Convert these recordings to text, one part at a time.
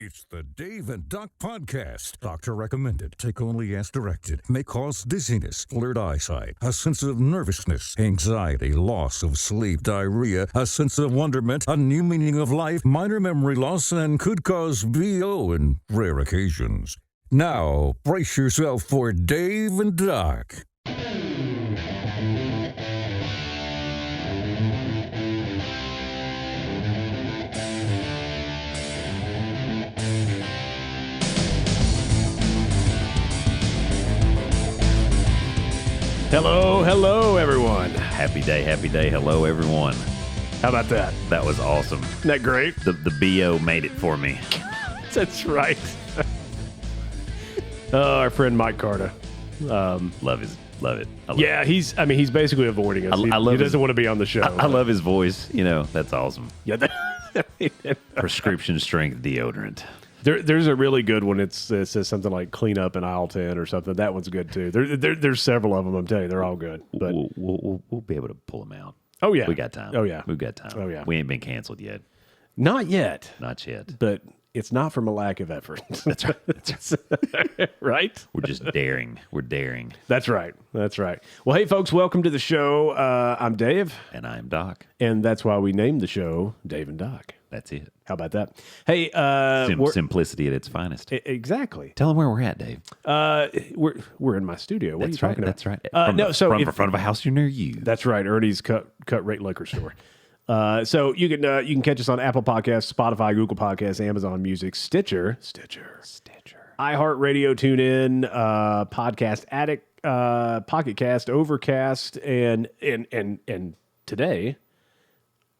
It's the Dave and Doc Podcast. Doctor recommended. Take only as directed. May cause dizziness, blurred eyesight, a sense of nervousness, anxiety, loss of sleep, diarrhea, a sense of wonderment, a new meaning of life, minor memory loss, and could cause VO in rare occasions. Now, brace yourself for Dave and Doc. Hello, everyone. Happy day, hello, everyone. How about that? That was awesome. Isn't that great? The BO made it for me. That's right. Our friend Mike Carter. Love it. Yeah, he's basically avoiding us. He doesn't want to be on the show. I love his voice. You know, that's awesome. Yeah, Prescription strength deodorant. There's a really good one. It says something like "clean up in aisle 10" or something. That one's good too. There's several of them. I'm telling you, they're all good. But We'll be able to pull them out. Oh yeah, we got time. Oh yeah, we've got time. Oh yeah, we ain't been canceled yet. Not yet. Not yet. But it's not from a lack of effort. That's right. That's right. Right? We're just daring. We're daring. That's right. Well, hey, folks, welcome to the show. I'm Dave. And I'm Doc. And that's why we named the show Dave and Doc. That's it. How about that? Hey, simplicity at its finest. Exactly. Tell them where we're at, Dave. We're in my studio. What are you talking about? That's right. From front of a house near you. That's right. Ernie's cut rate liquor store. So you can catch us on Apple Podcasts, Spotify, Google Podcasts, Amazon Music, Stitcher, iHeartRadio, TuneIn, Podcast Addict, Pocket Cast, Overcast, and today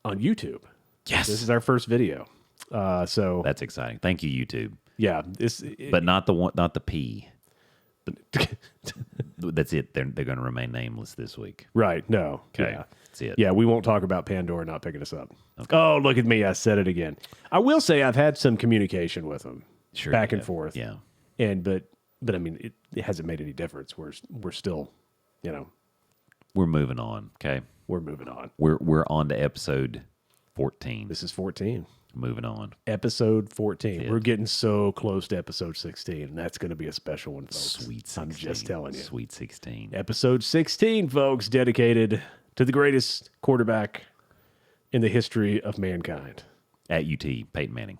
on YouTube. Yes, this is our first video. So that's exciting. Thank you, YouTube. Yeah, but not the P. That's it. They're going to remain nameless this week. Right. No. Okay. Yeah. That's it. Yeah, we won't talk about Pandora not picking us up. Okay. Oh, look at me. I said it again. I will say I've had some communication with them. Sure. Back and forth. Yeah. But I mean, it hasn't made any difference. We're still, we're moving on. Okay. We're moving on. We're on to episode 14. This is 14. Moving on. Episode 14. We're getting so close to episode 16, and that's going to be a special one, folks. Sweet 16. I'm just telling you. Sweet 16. Episode 16, folks, dedicated to the greatest quarterback in the history of mankind. At UT, Peyton Manning.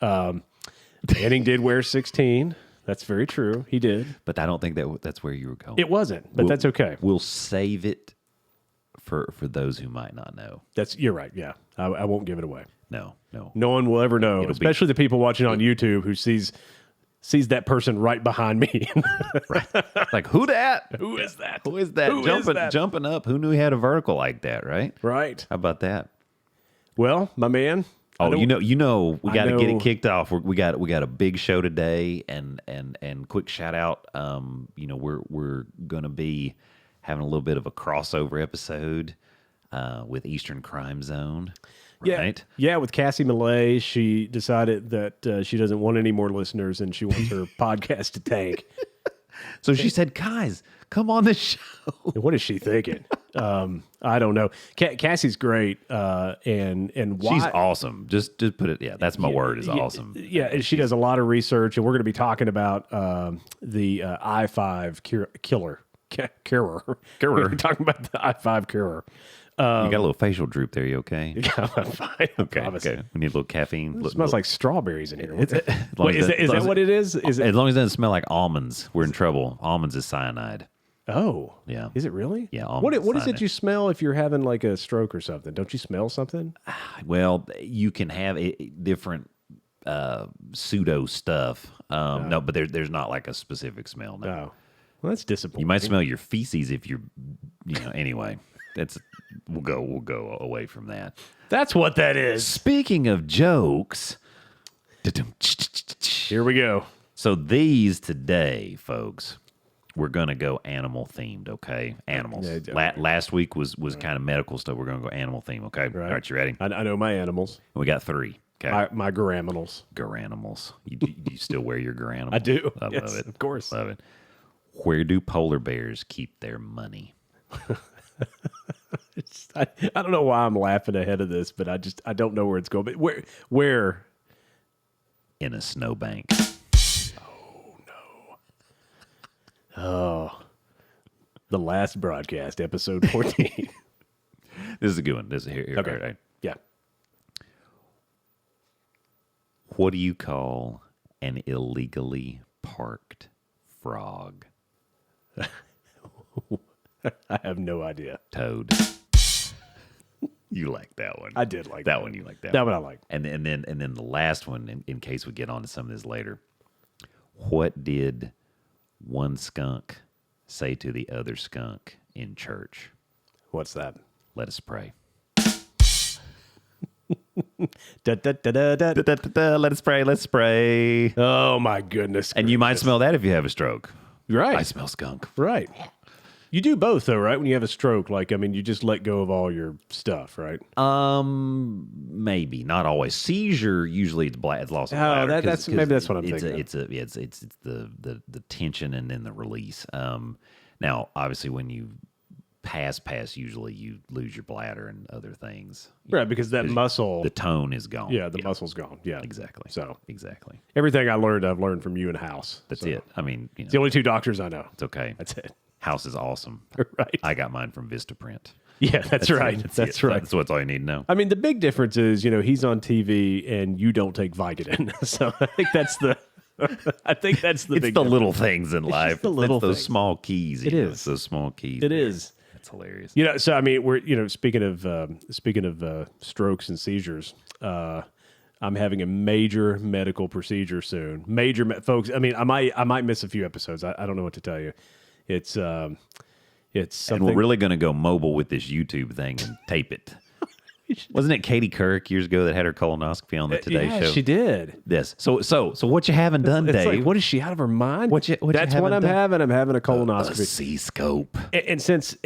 Manning did wear 16. That's very true. He did. But I don't think that's where you were going. It wasn't, but that's okay. We'll save it for those who might not know. You're right, yeah. I won't give it away. No. No one will ever know, especially the people watching on YouTube who sees that person right behind me. Right. Like, who that? Who is that? Who is that? Jumping up. Who knew he had a vertical like that, right? Right. How about that? Well, my man. Oh, we got to get it kicked off. We got a big show today, and quick shout out. We're gonna be having a little bit of a crossover episode with Eastern Crime Zone. Right? Yeah, with Cassie Malay. She decided that she doesn't want any more listeners and she wants her podcast to tank. So she said, guys, come on the show. What is she thinking? I don't know. Cassie's great. And why? She's awesome. Just put it. Yeah, that's my word is awesome. Yeah, and she does a lot of research, and we're going to be talking about the I-5 killer. We're talking about the I-5 curer. You got a little facial droop there. You okay? Yeah, I'm fine. Okay. We need a little caffeine. It smells like strawberries in here. Is that what it is? As long as it doesn't smell like almonds, we're in trouble. Almonds is cyanide. Oh. Yeah. Is it really? Yeah. What is it you smell if you're having like a stroke or something? Don't you smell something? Well, you can have different pseudo stuff. No, but there's not like a specific smell. No. Oh. Well, that's disappointing. You might smell your feces if you're, anyway. We'll go away from that. That's what that is. Speaking of jokes, here we go. So these today, folks, we're gonna go animal themed. Okay, animals. Last week was kind of medical stuff. We're gonna go animal themed. Okay, right. All right, you ready? I know my animals. We got 3. Okay, my garanimals. Garanimals. You still wear your garanimals? I do. I love it. Of course. Love it. Where do polar bears keep their money? I don't know why I'm laughing ahead of this, but I don't know where it's going. But where in a snowbank. Oh, the last broadcast, episode 14. This is a good one. This is here. Okay. Right. Yeah. What do you call an illegally parked frog? I have no idea. Toad. You like that one. I did like that one. You like that. That one I like. And then the last one, in case we get on to some of this later. What did one skunk say to the other skunk in church? What's that? Let us pray. Da, da, da, da, da. Let us pray. Let's pray. Oh, my goodness. And you might smell that if you have a stroke. Right. I smell skunk. Right. You do both, though, right? When you have a stroke, you just let go of all your stuff, right? Maybe not always. Seizure usually it's loss of bladder. Maybe that's what I'm thinking. It's the tension and then the release. Now, obviously, when you pass, usually you lose your bladder and other things. Right, because that muscle, the tone is gone. Yeah, the muscle's gone. Yeah, exactly. So exactly. Everything I've learned from you and House. That's it. I mean, it's the only two doctors I know. It's okay. That's it. House is awesome. Right. I got mine from Vistaprint. Yeah, that's right. That's right. That's what's all you need to know. I mean, the big difference is, he's on TV and you don't take Vicodin. So I think that's the. big It's the difference. little things in life. the little those things. small keys. It is. It's those small keys. It is. That's hilarious. So I mean, we're speaking of strokes and seizures. I'm having a major medical procedure soon. Folks. I mean, I might miss a few episodes. I don't know what to tell you. It's something. And we're really going to go mobile with this YouTube thing and tape it. Wasn't it Katie Couric years ago that had her colonoscopy on the Today Show? She did. Yes. So what you haven't done, It's Dave? like, what is she out of her mind? What you That's what haven't I'm done? having. I'm having a colonoscopy. A C-scope. And since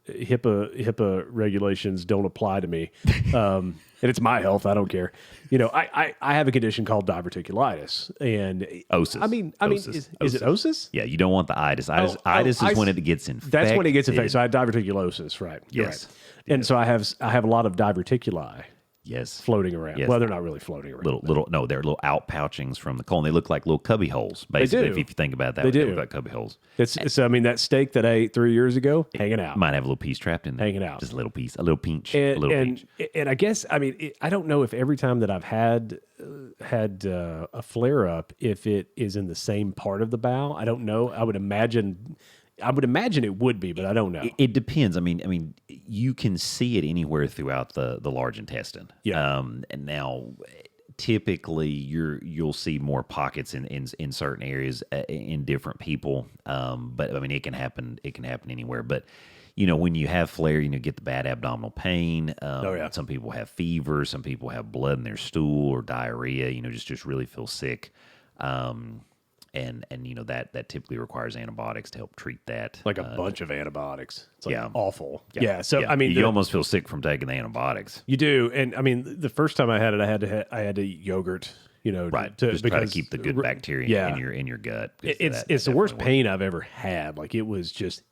HIPAA regulations don't apply to me, and it's my health, I don't care. I have a condition called diverticulitis and Osis. I mean, Osis. is it osis? Yeah, you don't want the itis. Itis is when it gets infected. That's when it gets infected. So I have diverticulosis, right? You're Yes. right. And so I have a lot of diverticuli Yes. floating around. Yes. Well, they're not really floating around. They're little outpouchings from the colon. They look like little cubby holes, basically. do. If you think about it that They way, they do. look like cubby holes. So I mean, that steak that I ate 3 years ago, hanging out. Might have a little piece trapped in there. Hanging out. Just a little piece, a little pinch, a little pinch. And I guess, I mean, I don't know if every time that I've had a flare up, if it is in the same part of the bowel. I don't know. I would imagine it would be, but I don't know. It depends. I mean, you can see it anywhere throughout the large intestine. Yeah. And now, typically, you'll see more pockets in certain areas in different people. But I mean, it can happen. It can happen anywhere. But when you have flare, get the bad abdominal pain. Some people have fever. Some people have blood in their stool or diarrhea. Just really feel sick. And that typically requires antibiotics to help treat that. Like a bunch of antibiotics. It's yeah. awful. Yeah. So I mean, you almost feel sick from taking the antibiotics. You do, and I mean, the first time I had it, I had to eat yogurt. Right. Just try to keep the good bacteria in your gut. It's the worst pain I've ever had. Like it was just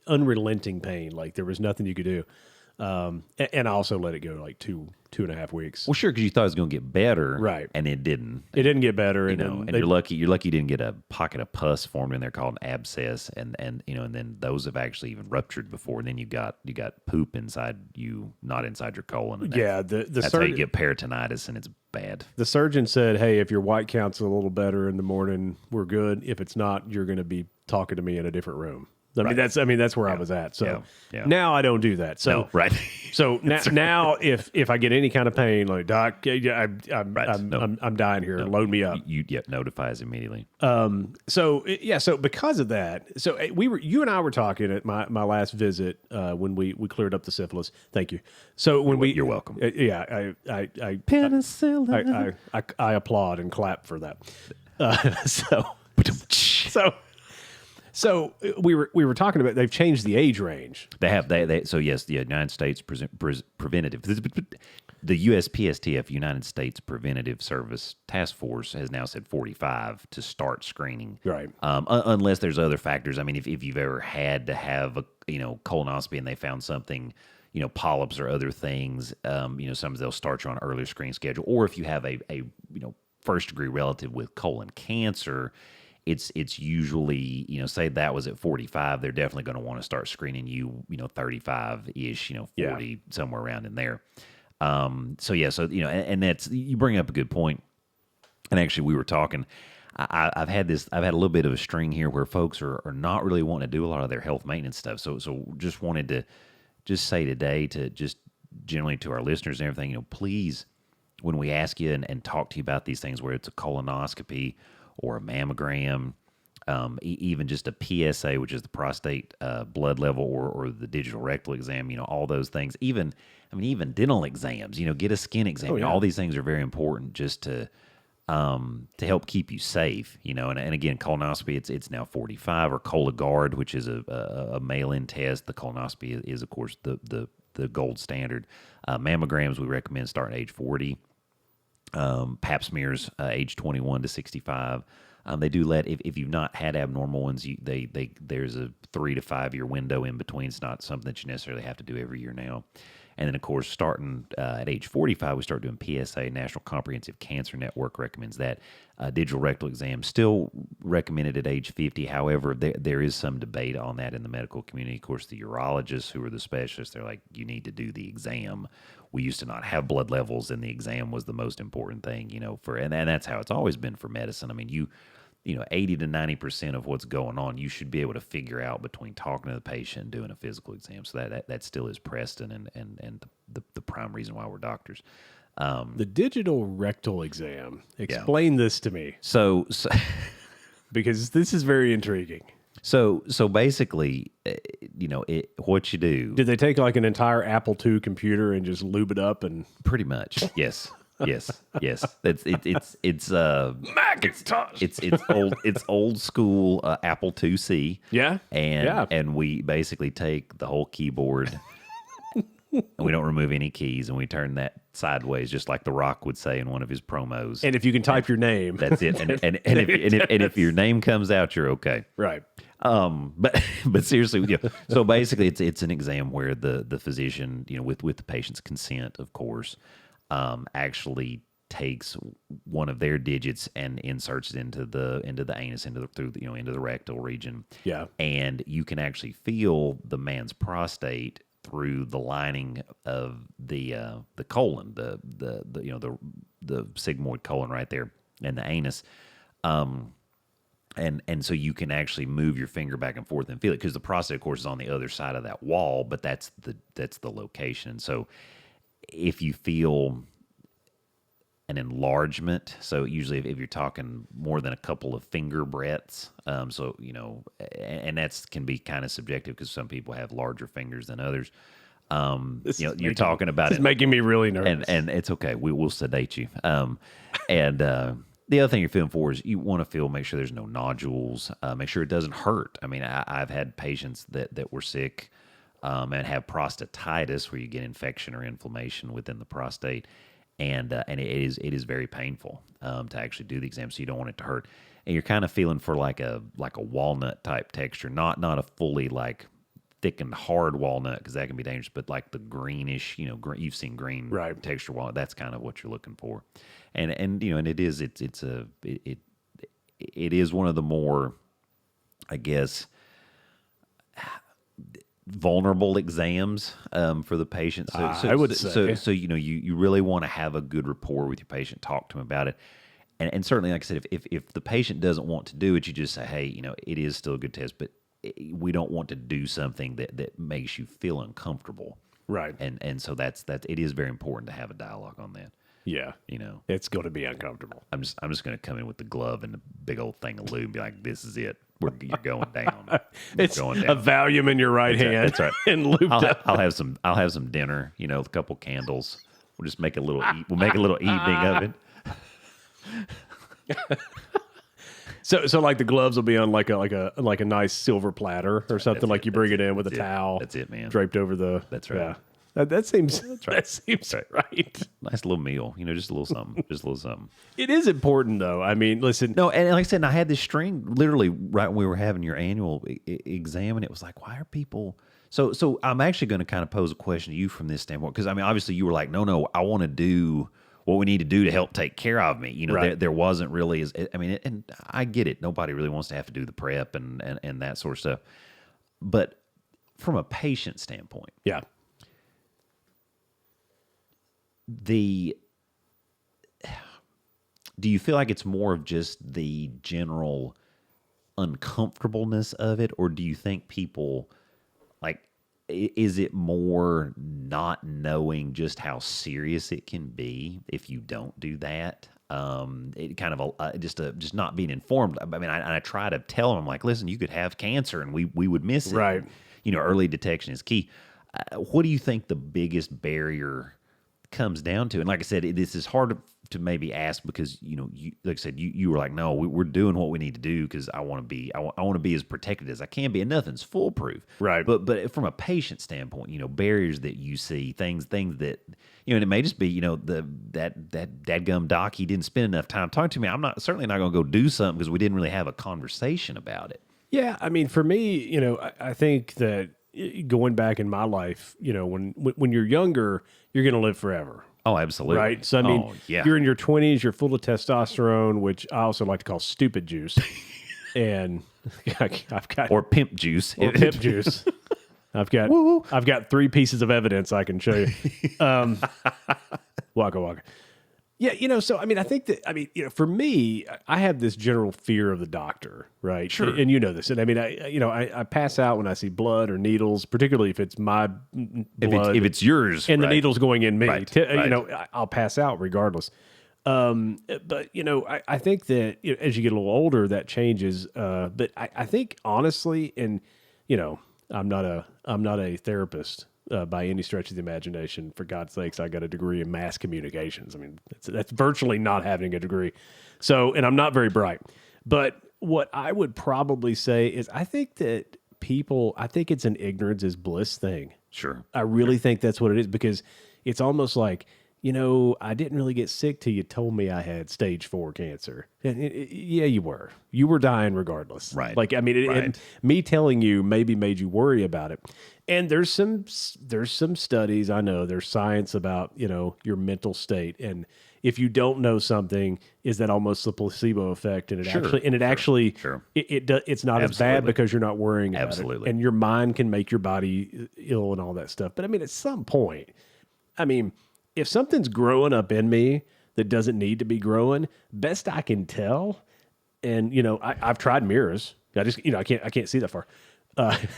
unrelenting pain. Like there was nothing you could do. And I also let it go like 2.5 weeks. Well, sure, because you thought it was going to get better, right? And it didn't. It didn't get better, and you're lucky. You're lucky you didn't get a pocket of pus formed in there called an abscess, and then those have actually even ruptured before. And then you got poop inside you, not inside your colon. And that's how you get peritonitis, and it's bad. The surgeon said, "Hey, if your white count's a little better in the morning, we're good. If it's not, you're going to be talking to me in a different room." I mean, that's where I was at. So now I don't do that. So right. So now if I get any kind of pain, like doc, I'm dying here. Load me up. You notify us immediately. So because of that, you and I were talking at my last visit when we cleared up the syphilis. Thank you. So You're welcome. I Penicillin. I applaud and clap for that. So we were talking about they've changed the age range. They have. So yes, the United States Preventative, the USPSTF, United States Preventative Service Task Force, has now said 45 to start screening. Right. Unless there's other factors. I mean, if you've ever had to have a colonoscopy and they found something, polyps or other things, sometimes they'll start you on an earlier screening schedule. Or if you have a first degree relative with colon cancer, it's usually, say that was at 45, they're definitely going to want to start screening you, 35-ish, 40, somewhere around in there. And that's, you bring up a good point. And actually we were talking, I've had a little bit of a string here where folks are not really wanting to do a lot of their health maintenance stuff. So just wanted to just say today to just generally to our listeners and everything, please, when we ask you and talk to you about these things, where it's a colonoscopy or a mammogram, even just a PSA, which is the prostate blood level, or the digital rectal exam, all those things, even dental exams, get a skin exam. Oh, yeah. All these things are very important just to help keep you safe, and again, colonoscopy, it's now 45, or Cologuard, which is a mail-in test. The colonoscopy is of course the gold standard. Mammograms we recommend starting at age 40. Pap smears age 21 to 65. They do let, if you've not had abnormal ones, there's a 3 to 5 year window in between. It's not something that you necessarily have to do every year now. And then, of course, starting at age 45, we start doing PSA. National Comprehensive Cancer Network recommends that. Digital rectal exam still recommended at age 50. However, there is some debate on that in the medical community. Of course, the urologists, who are the specialists, they're like, you need to do the exam. We used to not have blood levels, and the exam was the most important thing, and that's how it's always been for medicine. I mean, 80 to 90% of what's going on, you should be able to figure out between talking to the patient and doing a physical exam. So that still is Preston and the prime reason why we're doctors. The digital rectal exam. Explain this to me. So because this is very intriguing. So basically, what you do. Did they take like an entire Apple II computer and just lube it up and? Pretty much, yes. Yes. It's Macintosh. It's old school Apple IIc. Yeah. And we basically take the whole keyboard and we don't remove any keys, and we turn that sideways, just like The Rock would say in one of his promos. And if you can type your name, that's it. And if your name comes out, you're okay. Right. But seriously, so basically it's an exam where the physician, with the patient's consent, of course, actually takes one of their digits and inserts it into the anus, into the rectal region. Yeah. And you can actually feel the man's prostate through the lining of the colon, the sigmoid colon right there, and the anus. And so you can actually move your finger back and forth and feel it, because the prostate, of course, is on the other side of that wall, but that's the location. And so if you feel an enlargement, so usually if you're talking more than a couple of finger breadths, and that's can be kind of subjective, because some people have larger fingers than others. You're talking about it. It's making me really nervous. And it's okay. We will sedate you. The other thing you're feeling for is you want to make sure there's no nodules, make sure it doesn't hurt. I mean, I've had patients that were sick and have prostatitis, where you get infection or inflammation within the prostate, and it is very painful to actually do the exam. So you don't want it to hurt, and you're kind of feeling for like a walnut type texture, not a fully like thickened hard walnut, because that can be dangerous, but like the greenish, you've seen green texture walnut. That's kind of what you're looking for, and it is one of the more, I guess, vulnerable exams for the patient. So I would say. So you really want to have a good rapport with your patient, talk to him about it. And certainly, like I said, if the patient doesn't want to do it, you just say, hey, it is still a good test, but we don't want to do something that makes you feel uncomfortable. Right. And so that's it is very important to have a dialogue on that. Yeah. It's going to be uncomfortable. I'm just going to come in with the glove and the big old thing of lube and be like, this is it. You're going down. It's going down. A Valium in your right hand. That's right. And lubed up. I'll have some dinner, a couple candles. We'll just make a little evening of it. So like the gloves will be on like a nice silver platter or something, like you bring it in with a towel. That's it, man. Draped over the. That's right. Yeah. That seems right. Nice little meal, just a little something. Just a little something. It is important, though. I mean, listen. No, and like I said, I had this string literally right when we were having your annual exam, and it was like, why are people So I'm actually going to kind of pose a question to you from this standpoint, because I mean, obviously you were like, no, I want to do what we need to do to help take care of me. You know, Right. there wasn't really I mean, and I get it. Nobody really wants to have to do the prep and that sort of stuff. But from a patient standpoint, Yeah. do you feel like it's more of just the general uncomfortableness of it, or do you think people, like, is it more not knowing just how serious it can be if you don't do that? It kind of just not being informed. I mean, I try to tell them, like, listen, you could have cancer and we would miss it. Right. You know, early detection is key. What do you think the biggest barrier comes down to? And like I said, this is hard to maybe ask because, you know, like I said, you were like, no, we're doing what we need to do because I want to be as protected as I can be, and nothing's foolproof. Right. But from a patient standpoint, you know, barriers that you see, things that, you know, and it may just be, you know, that dadgum doc, he didn't spend enough time talking to me. I'm certainly not going to go do something because we didn't really have a conversation about it. Yeah, I mean, for me, you know, I think that going back in my life, you know, when you're younger, you're going to live forever. Oh, absolutely. Right. So, I mean, you're in your 20s, you're full of testosterone, which I also like to call stupid juice. And I've got. Or pimp juice. Or pimp juice. I've got 3 pieces of evidence I can show you. Waka waka. Yeah, you know, so I mean, I think that, you know, for me, I have this general fear of the doctor, right? Sure. And you know this. And I mean, I pass out when I see blood or needles, particularly if it's my blood. If it's yours. And right. the needle's going in me. Right. You know, I'll pass out regardless. But, you know, I think that, you know, as you get a little older, that changes. But I think honestly, and, you know, I'm not a therapist. By any stretch of the imagination. For God's sakes, I got a degree in mass communications. I mean, that's virtually not having a degree. So, and I'm not very bright. But what I would probably say is I think that I think it's an ignorance is bliss thing. Sure. I really think that's what it is, because it's almost like, you know, I didn't really get sick till you told me I had stage 4 cancer. And yeah, you were. You were dying regardless. Right. Like, I mean, and me telling you maybe made you worry about it. And there's some studies, I know, there's science about, you know, your mental state. And if you don't know something, is that almost the placebo effect? And it's not as bad because you're not worrying about it. And your mind can make your body ill and all that stuff. But I mean, at some point, I mean, if something's growing up in me that doesn't need to be growing, best I can tell, and you know, I've tried mirrors. I just, you know, I can't see that far.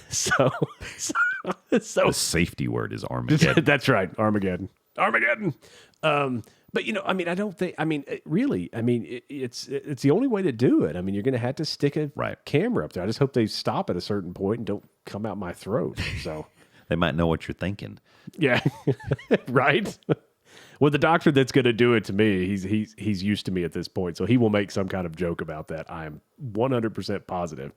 So the safety word is Armageddon. That's right, Armageddon. But you know, I mean, I don't think. I mean, really, I mean, it's the only way to do it. I mean, you're going to have to stick a camera up there. I just hope they stop at a certain point and don't come out my throat. So they might know what you're thinking. Yeah, right. Well, the doctor that's going to do it to me, he's used to me at this point, so he will make some kind of joke about that. I am 100% positive.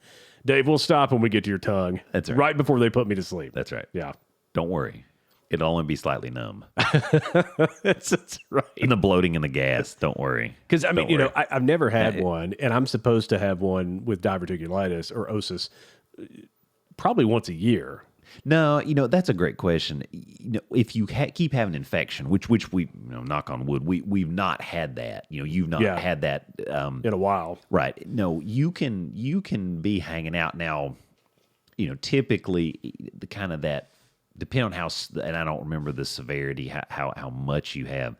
Dave, we'll stop when we get to your tongue. That's right. Right before they put me to sleep. That's right. Yeah. Don't worry. It'll only be slightly numb. That's right. And the bloating and the gas. Don't worry. Because, I mean, you know, I've never had one, and I'm supposed to have one with diverticulitis or osis probably once a year. No, you know, that's a great question. You know, if you keep having infection, which we, you know, knock on wood, we've not had that. You know, you've not had that in a while, right? No, you can be hanging out now. You know, typically the kind of that depend on how, and I don't remember the severity, how much you have.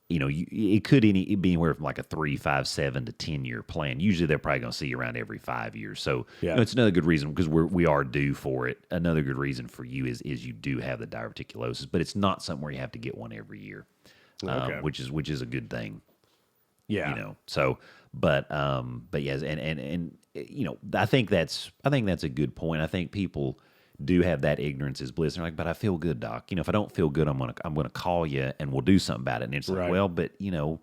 You know, it could be anywhere from like a 3, 5, 7 to 10 year plan. Usually, they're probably going to see you around every 5 years. So, you know, it's another good reason because we are due for it. Another good reason for you is you do have the diverticulosis, but it's not something where you have to get one every year, which is a good thing. Yeah, you know. So, but yes, and you know, I think that's a good point. I think people do have that ignorance is bliss. They're like, but I feel good, doc. You know, if I don't feel good, I'm gonna call you and we'll do something about it. And it's like, well, but you know,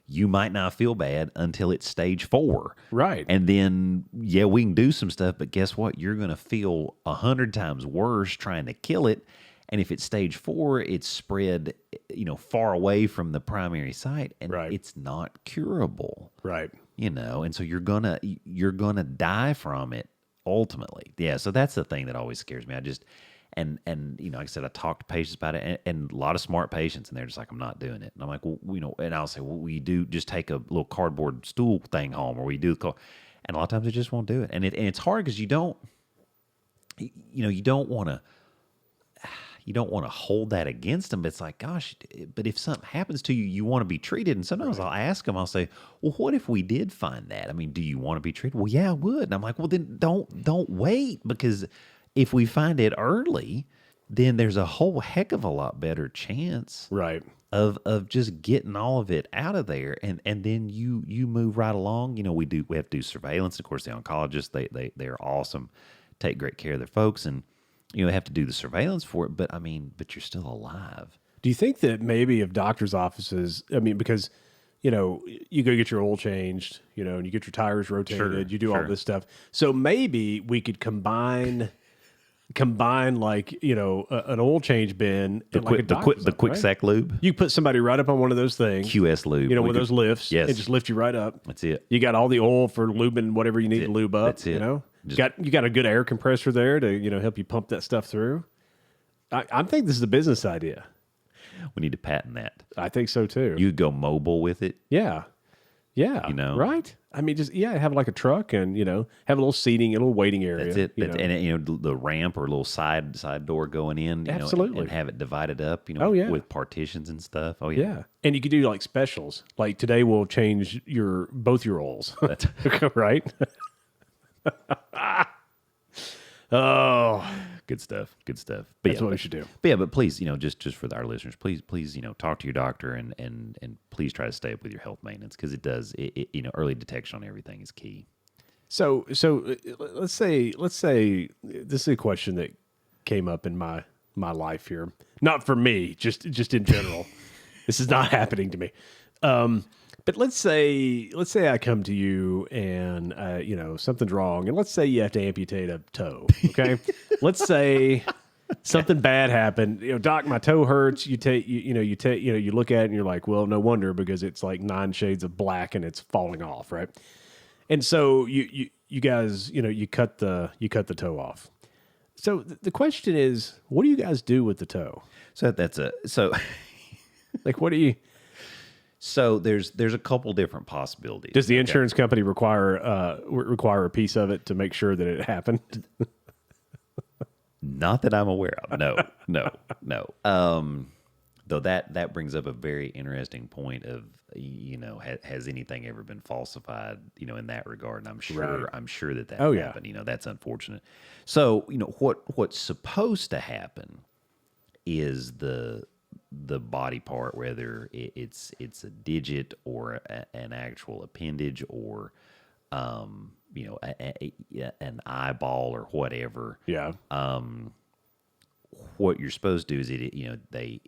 you might not feel bad until it's stage 4. Right. And then, yeah, we can do some stuff, but guess what? You're gonna feel 100 times worse trying to kill it. And if it's stage 4, it's spread, you know, far away from the primary site, and it's not curable. Right. You know, and so you're gonna die from it. Ultimately, yeah. So that's the thing that always scares me. And like I said, I talked to patients about it, and a lot of smart patients, and they're just like, I'm not doing it. And I'm like, well, and I'll say, well, we do just take a little cardboard stool thing home, or we do and a lot of times they just won't do it. And it's hard because you don't want to hold that against them. But it's like, gosh, but if something happens to you, you want to be treated. And sometimes I'll ask them, I'll say, well, what if we did find that? I mean, do you want to be treated? Well, yeah, I would. And I'm like, well, then don't wait, because if we find it early, then there's a whole heck of a lot better chance of just getting all of it out of there. And then you move right along. We have to do surveillance. Of course, the oncologists, they're awesome, take great care of their folks, and they have to do the surveillance for it, but you're still alive. Do you think that maybe if doctors' offices, because, you go get your oil changed, and you get your tires rotated, you do all this stuff. So maybe we could combine like, an oil change bin and like the quick sack lube. You put somebody right up on one of those things. QS lube. One of those lifts. Yes. And just lift you right up. That's it. You got all the oil for lubing whatever you need to lube up. That's it. You got a good air compressor there to, help you pump that stuff through. I think this is a business idea. We need to patent that. I think so too. You go mobile with it. Yeah. Right? Have like a truck and, have a little seating, a little waiting area. That's it. And the ramp or a little side door going in, Absolutely. and have it divided up, with partitions and stuff. Oh, yeah. Yeah. And you could do like specials. Like today we'll change both your oils. That's right? Oh, good stuff. But that's what we should do. But please, just for our listeners, please, talk to your doctor and please try to stay up with your health maintenance, because it does, early detection on everything is key. So let's say this is a question that came up in my life here. Not for me, just in general. This is not happening to me. But let's say I come to you and something's wrong, and let's say you have to amputate a toe. Okay, let's say something bad happened. Doc, my toe hurts. You look at it and you're like, well, no wonder, because it's like 9 shades of black and it's falling off, right? And so you guys, you cut the toe off. So the question is, what do you guys do with the toe? So like, what do you? So there's a couple different possibilities. Does the insurance company require a piece of it to make sure that it happened? Not that I'm aware of. No. Though that brings up a very interesting point of, has anything ever been falsified, in that regard? And I'm sure that happened. That's unfortunate. So, what's supposed to happen is the body part, whether it's a digit or an actual appendage or an eyeball or whatever. Yeah. What you're supposed to do is they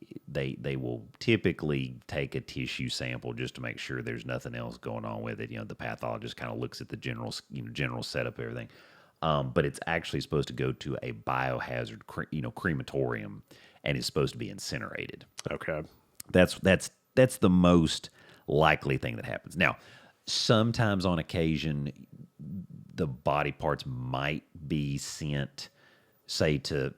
will typically take a tissue sample just to make sure there's nothing else going on with it. The pathologist kind of looks at the general setup of everything. But it's actually supposed to go to a biohazard crematorium, and it's supposed to be incinerated. Okay. That's the most likely thing that happens. Now, sometimes on occasion, the body parts might be sent, say, to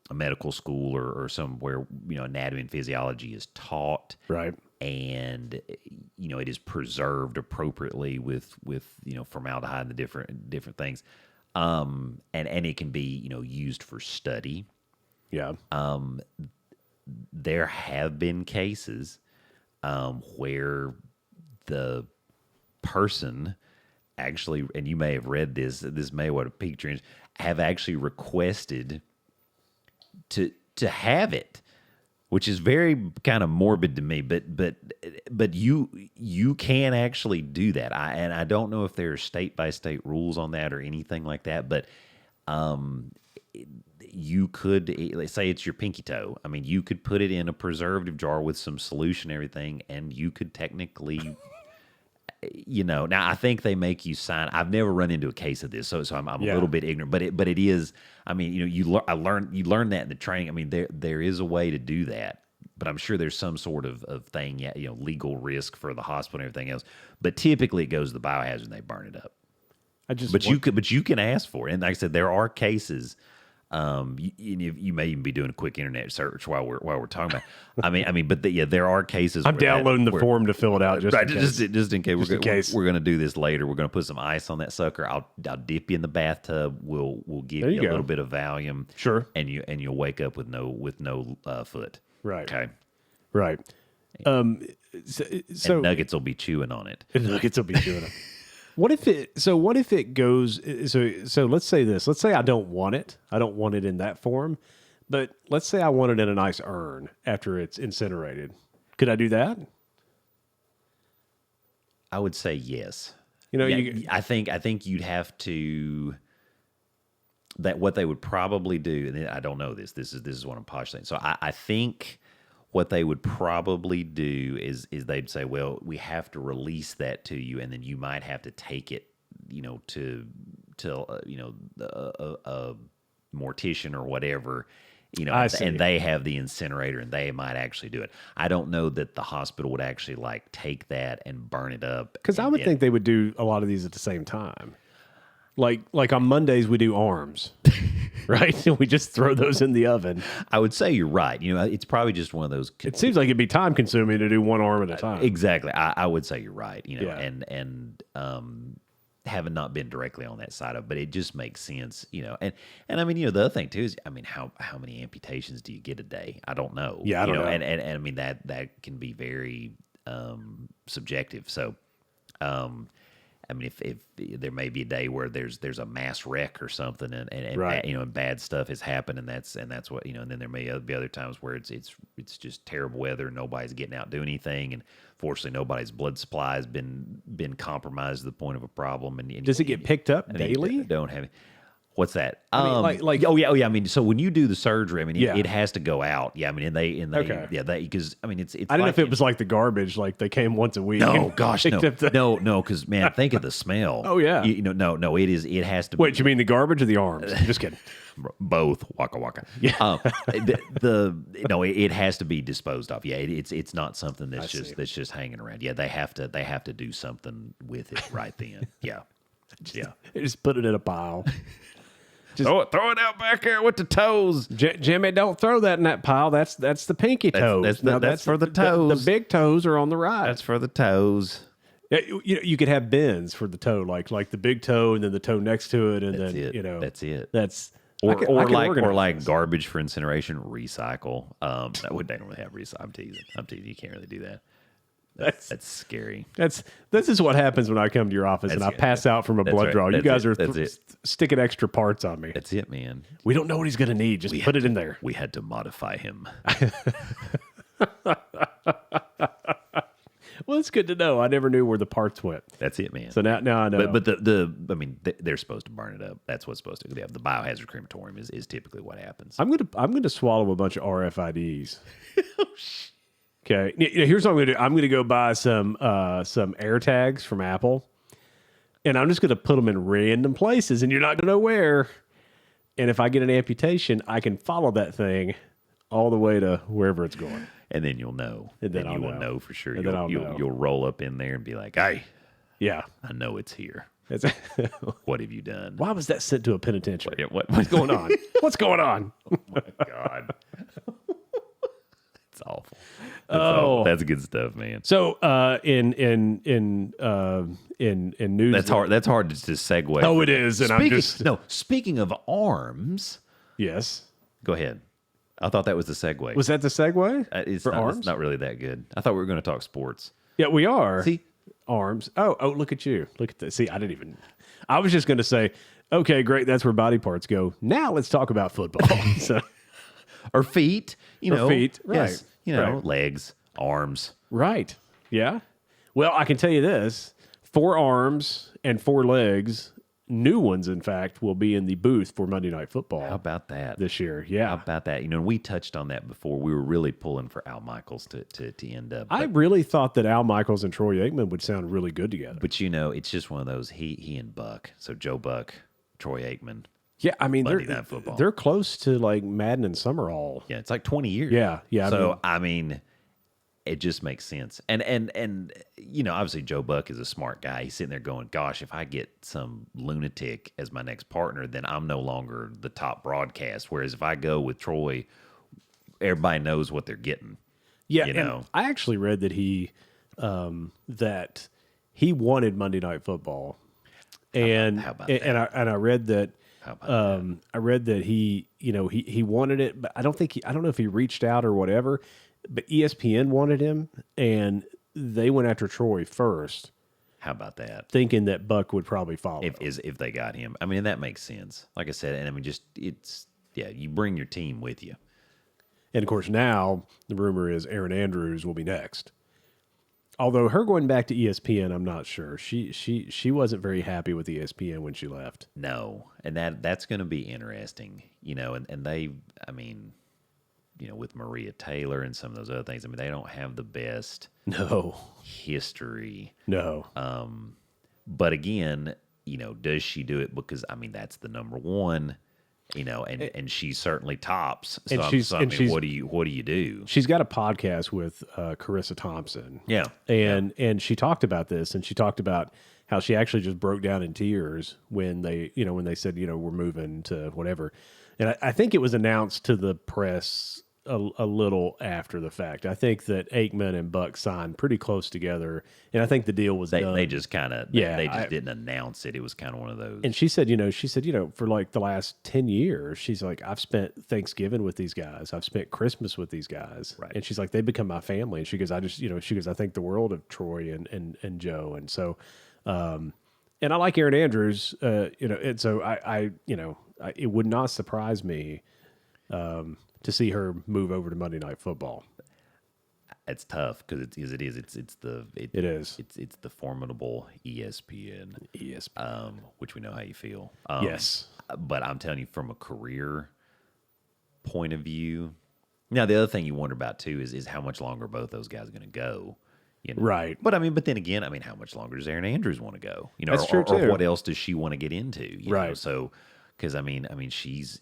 a medical school or somewhere, anatomy and physiology is taught. Right. And, it is preserved appropriately with formaldehyde and the different things. And it can be, used for study. Yeah. There have been cases where the person actually, and you may have read this may have piqued your interest, have actually requested to have it, which is very kind of morbid to me, but you can actually do that. I don't know if there are state by state rules on that or anything like that, but you could, let's say it's your pinky toe. I mean, you could put it in a preservative jar with some solution and everything, and you could technically, now I think they make you sign. I've never run into a case of this, so I'm a little bit ignorant. But it is. I mean, you learn that in the training. I mean, there is a way to do that, but I'm sure there's some sort of thing, legal risk for the hospital and everything else. But typically, it goes to the biohazard and they burn it up. But you can ask for it. And like I said, there are cases. You may even be doing a quick internet search while we're talking about. But there are cases. I'm downloading the form to fill it out just in case. We're going to do this later. We're going to put some ice on that sucker. I'll dip you in the bathtub. We'll give you a little bit of Valium. Sure. And you'll wake up with no foot. Right. Okay. Right. So Nuggets will be chewing on it. Nuggets will be chewing on it. What if it goes? So let's say this. Let's say I don't want it. I don't want it in that form. But let's say I want it in a nice urn after it's incinerated. Could I do that? I would say yes. I think you'd have to. That what they would probably do, and I don't know this. This is what I'm postulating. So I think what they would probably do is they'd say, well, we have to release that to you, and then you might have to take it, to a mortician or whatever, and they have the incinerator, and they might actually do it. I don't know that the hospital would actually take that and burn it up. Because I would think they would do a lot of these at the same time. Like on Mondays we do arms, right? And we just throw those in the oven. I would say you're right. It's probably just one of those. It seems like it'd be time consuming to do one arm at a time. Exactly. I would say you're right. And having not been directly on that side of it, but it just makes sense. And I mean, the other thing too is, I mean, how many amputations do you get a day? I don't know. Yeah, I don't know. And I mean that can be very subjective. So. I mean, if there may be a day where there's a mass wreck or something, and right. and bad stuff has happened, and that's what and then there may be other times where it's just terrible weather, nobody's getting out to do anything, and fortunately nobody's blood supply has been compromised to the point of a problem. And does it get picked up daily? Don't have. What's that? I mean, oh yeah. I mean, so when you do the surgery, I mean, it has to go out. Yeah, I mean, and they because I mean, it's. I don't know if it was like the garbage, like they came once a week. No, gosh, no, because man, think of the smell. Oh yeah, no, it is. It has to. Wait, you mean the garbage or the arms? I'm just kidding. Both. Waka waka. Yeah. It has to be disposed of. Yeah, it's not something that's just hanging around. Yeah, they have to do something with it right then. Yeah, just put it in a pile. Just throw it out back there with the toes. Jimmy, don't throw that in that pile. That's the pinky toes. That's for the toes. The big toes are on the right. That's for the toes. You could have bins for the toe, like the big toe and then the toe next to it, and that's then it. That's it. That's or like garbage for incineration, recycle. They don't really have recycle. I'm teasing. You can't really do that. That's scary. This is what happens when I come to your office and I pass out from a blood draw. You guys are sticking extra parts on me. That's it, man. We don't know what he's going to need. Just put it in there. We had to modify him. Well, it's good to know. I never knew where the parts went. That's it, man. So now I know. But they're supposed to burn it up. That's what's supposed to. Yeah, the biohazard crematorium is typically what happens. I'm gonna swallow a bunch of RFIDs. Okay, here's what I'm going to do. I'm going to go buy some air tags from Apple, and I'm just going to put them in random places, and you're not going to know where. And if I get an amputation, I can follow that thing all the way to wherever it's going. And then you'll know. And then you will know for sure. You'll you'll roll up in there and be like, hey, yeah, I know it's here. What have you done? Why was that sent to a penitentiary? What's going on? What's going on? Oh, my God. It's awful. That's good stuff, man. So in news, that's hard. That's hard to just segue. Oh, it is. And Speaking of arms, yes. Go ahead. I thought that was the segue. Was that the segue? It's not really that good. I thought we were going to talk sports. Yeah, we are. See, arms. Oh, look at you. Look at this. See, I was just going to say, okay, great. That's where body parts go. Now let's talk about football. Or feet. Feet. Right. Yes, legs, arms. Right. Yeah. Well, I can tell you this: 4 arms and 4 legs. New ones, in fact, will be in the booth for Monday Night Football. How about that this year? Yeah, how about that? We touched on that before. We were really pulling for Al Michaels to end up. I really thought that Al Michaels and Troy Aikman would sound really good together. But it's just one of those. He and Buck. So Joe Buck, Troy Aikman. Yeah, I mean they're close to like Madden and Summerall. Yeah, it's like 20 years. Yeah. So I mean, it just makes sense. And you know, obviously Joe Buck is a smart guy. He's sitting there going, gosh, if I get some lunatic as my next partner, then I'm no longer the top broadcast. Whereas if I go with Troy, everybody knows what they're getting. Yeah, you know. I actually read that he wanted Monday Night Football, and how about that? And I read that. I read that he wanted it, but I don't know if he reached out or whatever. But ESPN wanted him, and they went after Troy first. How about that? Thinking that Buck would probably follow if they got him. I mean, that makes sense. Like I said, and I mean, you bring your team with you. And of course, now the rumor is Erin Andrews will be next. Although her going back to ESPN, I'm not sure. She wasn't very happy with ESPN when she left. No, and that's going to be interesting, you know. And they, I mean, you know, with Maria Taylor and some of those other things, I mean, they don't have the best history. No. But again, you know, does she do it because I mean that's the number one. You know, and she certainly tops. So, what do you do? She's got a podcast with Carissa Thompson. Yeah, and she talked about this, and she talked about how she actually just broke down in tears when they said, you know, we're moving to whatever. And I think it was announced to the press a little after the fact. I think that Aikman and Buck signed pretty close together, and I think the deal was done. They just kind of didn't announce it. It was kind of one of those. And she said, for like the last 10 years, she's like, I've spent Thanksgiving with these guys. I've spent Christmas with these guys. Right. And she's like, they become my family. And she goes, I think the world of Troy and Joe. And so, and I like Erin Andrews, and so it would not surprise me, to see her move over to Monday Night Football. It's tough because it's the formidable ESPN, which we know how you feel. Yes, but I'm telling you, from a career point of view, now the other thing you wonder about too is how much longer both those guys are going to go. You know? Right. But then again, I mean, how much longer does Erin Andrews want to go? You know, that's true too. Or what else does she want to get into? You right. know? So. Because I mean, she's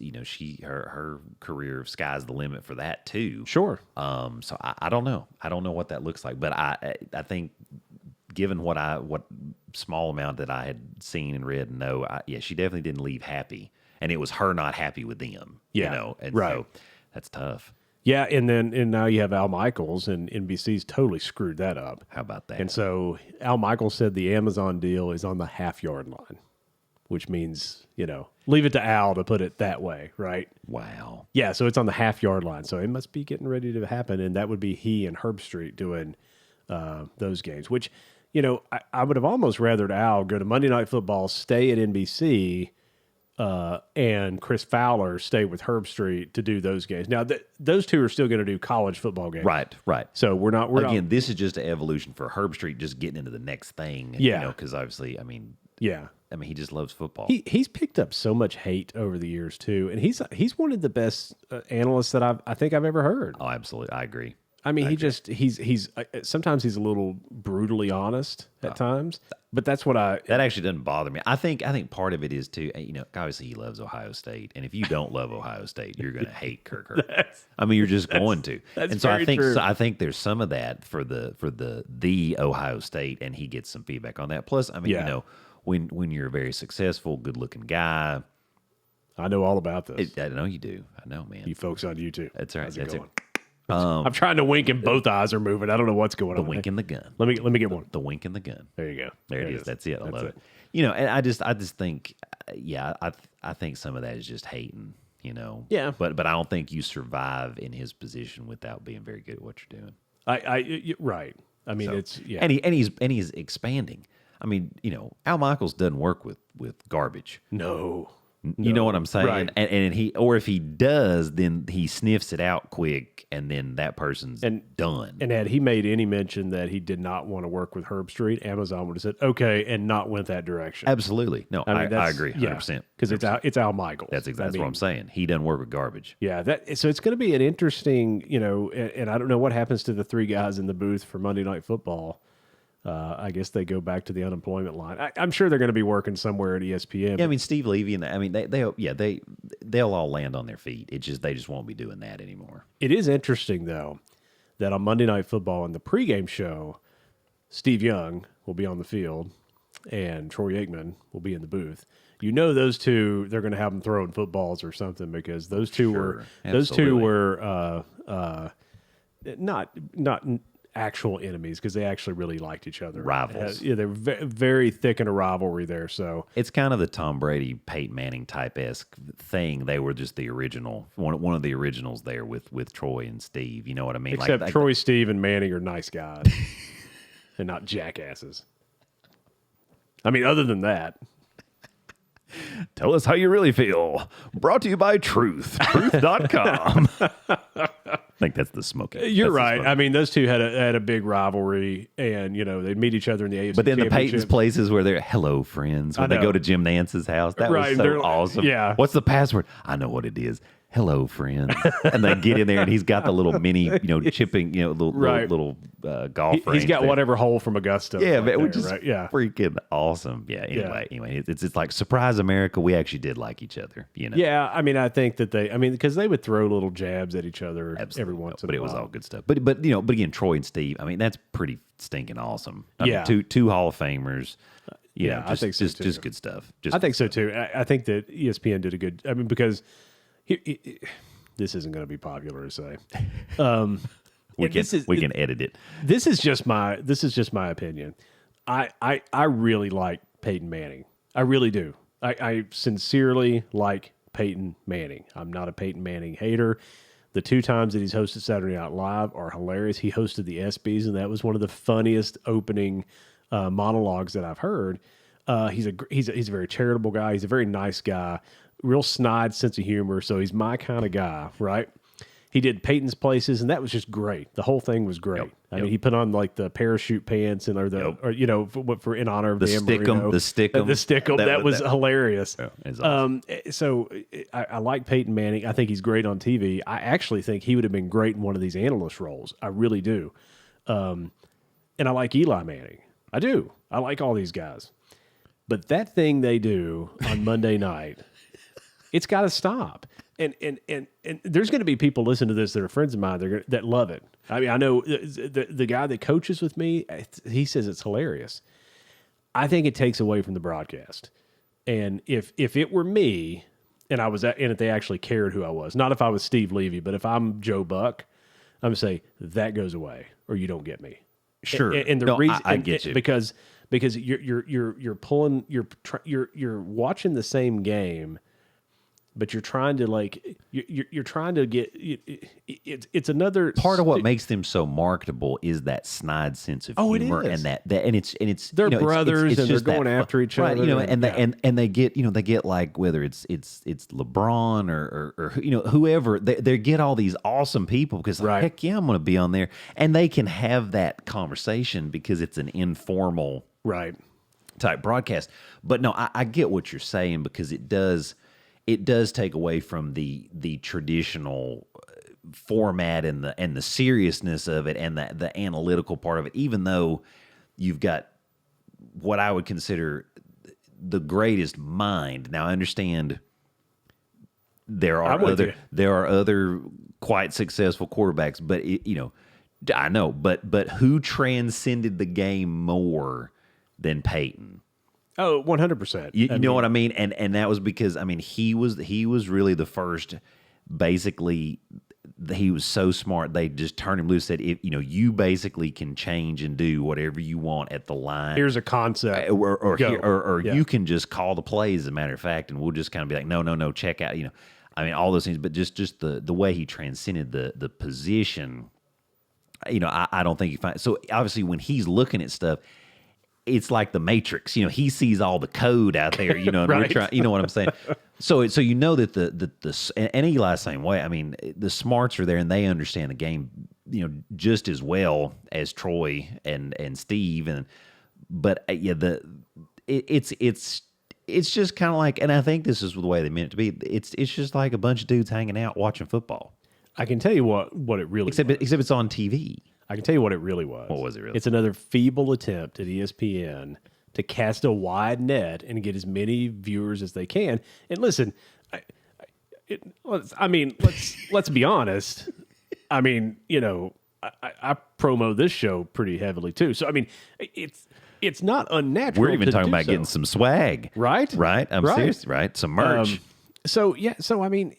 her career sky's the limit for that too. Sure. So I don't know. I don't know what that looks like, but I think given what small amount that I had seen and read and know, she definitely didn't leave happy, and it was her not happy with them. Yeah. You know, and right. So that's tough. Yeah, and now you have Al Michaels, and NBC's totally screwed that up. How about that? And so Al Michaels said the Amazon deal is on the half-yard line, which means, you know, leave it to Al to put it that way, right? Wow. Yeah, so it's on the half-yard line. So it must be getting ready to happen, and that would be he and Herb Street doing those games, which, you know, I would have almost rathered Al go to Monday Night Football, stay at NBC, and Chris Fowler stay with Herb Street to do those games. Now, those two are still going to do college football games. Right. So we're not... This is just an evolution for Herb Street just getting into the next thing. Yeah. You know, because obviously, I mean... Yeah. I mean, he just loves football. He's picked up so much hate over the years too, and he's one of the best analysts that I think I've ever heard. Oh, absolutely, I agree. I mean, he's sometimes he's a little brutally honest at times, but that's what that actually doesn't bother me. I think part of it is too. You know, obviously he loves Ohio State, and if you don't love Ohio State, you're going to hate Kirk Herbstreit. I mean, you're just going to. And so I think there's some of that for the Ohio State, and he gets some feedback on that. Plus, I mean, you know. When you're a very successful, good-looking guy. I know all about this. I know you do. I know, man. You folks on YouTube. That's right. That's it. I'm trying to wink and both eyes are moving. I don't know what's going on. The wink and the gun. Let me get one. The wink and the gun. There you go. There it is. That's it. I love it. You know, and I just think, I think some of that is just hating. You know. Yeah. But I don't think you survive in his position without being very good at what you're doing. Right. I mean, it's and he's expanding. I mean, you know, Al Michaels doesn't work with garbage. No. You know what I'm saying? Right. And if he does, then he sniffs it out quick, and then that person's done. And had he made any mention that he did not want to work with Herb Street, Amazon would have said, okay, and not went that direction. Absolutely. No, I agree 100%. Because it's Al Michaels. That's exactly what I'm saying. He doesn't work with garbage. Yeah. So it's going to be an interesting, you know, and I don't know what happens to the three guys in the booth for Monday Night Football. I guess they go back to the unemployment line. I'm sure they're going to be working somewhere at ESPN. Yeah, I mean Steve Levy and they'll all land on their feet. They just won't be doing that anymore. It is interesting though that on Monday Night Football in the pregame show, Steve Young will be on the field and Troy Aikman will be in the booth. You know those two, they're going to have them throwing footballs or something because those two were not actual enemies because they actually really liked each other. Rivals. They're very thick in a rivalry there. So it's kind of the Tom Brady, Peyton Manning type-esque thing. They were just the original, one of the originals there with Troy and Steve. You know what I mean? Except Troy, Steve, and Manning are nice guys and not jackasses. I mean, other than that. Tell us how you really feel. Brought to you by Truth.com. I think that's the smoking. You're right. I mean, those two had a big rivalry, and they'd meet each other in the AFC. But then the Peyton's places where they're hello friends when they go to Jim Nance's house. That was so awesome. Yeah. What's the password? I know what it is. Hello, friends. And they get in there, and he's got the little mini, chipping, little golf range. He's got there. Whatever hole from Augusta. Yeah, right, which is freaking awesome. Yeah. Anyway, it's like surprise America. We actually did like each other. Yeah, I mean, I think that because they would throw little jabs at each other every once in a while. But it was all good stuff. But again, Troy and Steve. I mean, that's pretty stinking awesome. I mean, two Hall of Famers. I think so too. Just good stuff. I think so too. I think that ESPN did a good. I mean, because. This isn't going to be popular to say. We can edit it. This is just my opinion. I really like Peyton Manning. I really do. I sincerely like Peyton Manning. I'm not a Peyton Manning hater. The 2 times that he's hosted Saturday Night Live are hilarious. He hosted the ESPYs, and that was one of the funniest opening monologues that I've heard. He's a very charitable guy. He's a very nice guy. Real snide sense of humor, so he's my kind of guy, right? He did Peyton's Places, and that was just great. The whole thing was great. I mean, he put on like the parachute pants and for in honor of the stickum. The stickum. That was hilarious. Yeah, awesome. So I like Peyton Manning. I think he's great on TV. I actually think he would have been great in one of these analyst roles. I really do. And I like Eli Manning. I do. I like all these guys. But that thing they do on Monday night. It's got to stop. And there's going to be people listening to this that are friends of mine that love it. I mean, I know the guy that coaches with me, he says it's hilarious. I think it takes away from the broadcast. And if it were me, and I was and if they actually cared who I was, not if I was Steve Levy, but if I'm Joe Buck, I'm going to say that goes away or you don't get me. Sure. And the reason I get you because you're pulling you're watching the same game. But you're trying to you're trying to get it's another part of what makes them so marketable is that snide sense of humor and that and it's they're brothers and they're going after each other, and they get like whether it's LeBron or whoever they get all these awesome people because heck yeah I'm going to be on there and they can have that conversation because it's an informal type broadcast. But no, I get what you're saying because it does take away from the traditional format and the seriousness of it and the analytical part of it, even though you've got what I would consider the greatest mind. Now I understand there are other quite successful quarterbacks, but I know, but who transcended the game more than Peyton? Oh, 100%. You know what I mean? And that was because, I mean, he was really the first, basically, he was so smart, they just turned him loose, said, you basically can change and do whatever you want at the line. Here's a concept. Or you can just call the plays, as a matter of fact, and we'll just kind of be like, no, check out, I mean, all those things, but just the way he transcended the position, I don't think you find. So obviously when he's looking at stuff, it's like the Matrix, he sees all the code out there, and we're trying, you know what I'm saying? So that the and Eli's the same way. I mean, the smarts are there and they understand the game, just as well as Troy and Steve. It's just kind of like, and I think this is the way they meant it to be. It's just like a bunch of dudes hanging out watching football. I can tell you what it really except it's on TV. I can tell you what it really was. What was it really? It's another feeble attempt at ESPN to cast a wide net and get as many viewers as they can. And listen, let's be honest. I mean, I promo this show pretty heavily too. So I mean, it's not unnatural. We're even talking about getting some swag, right? Right? I'm serious, right? Some merch. So I mean,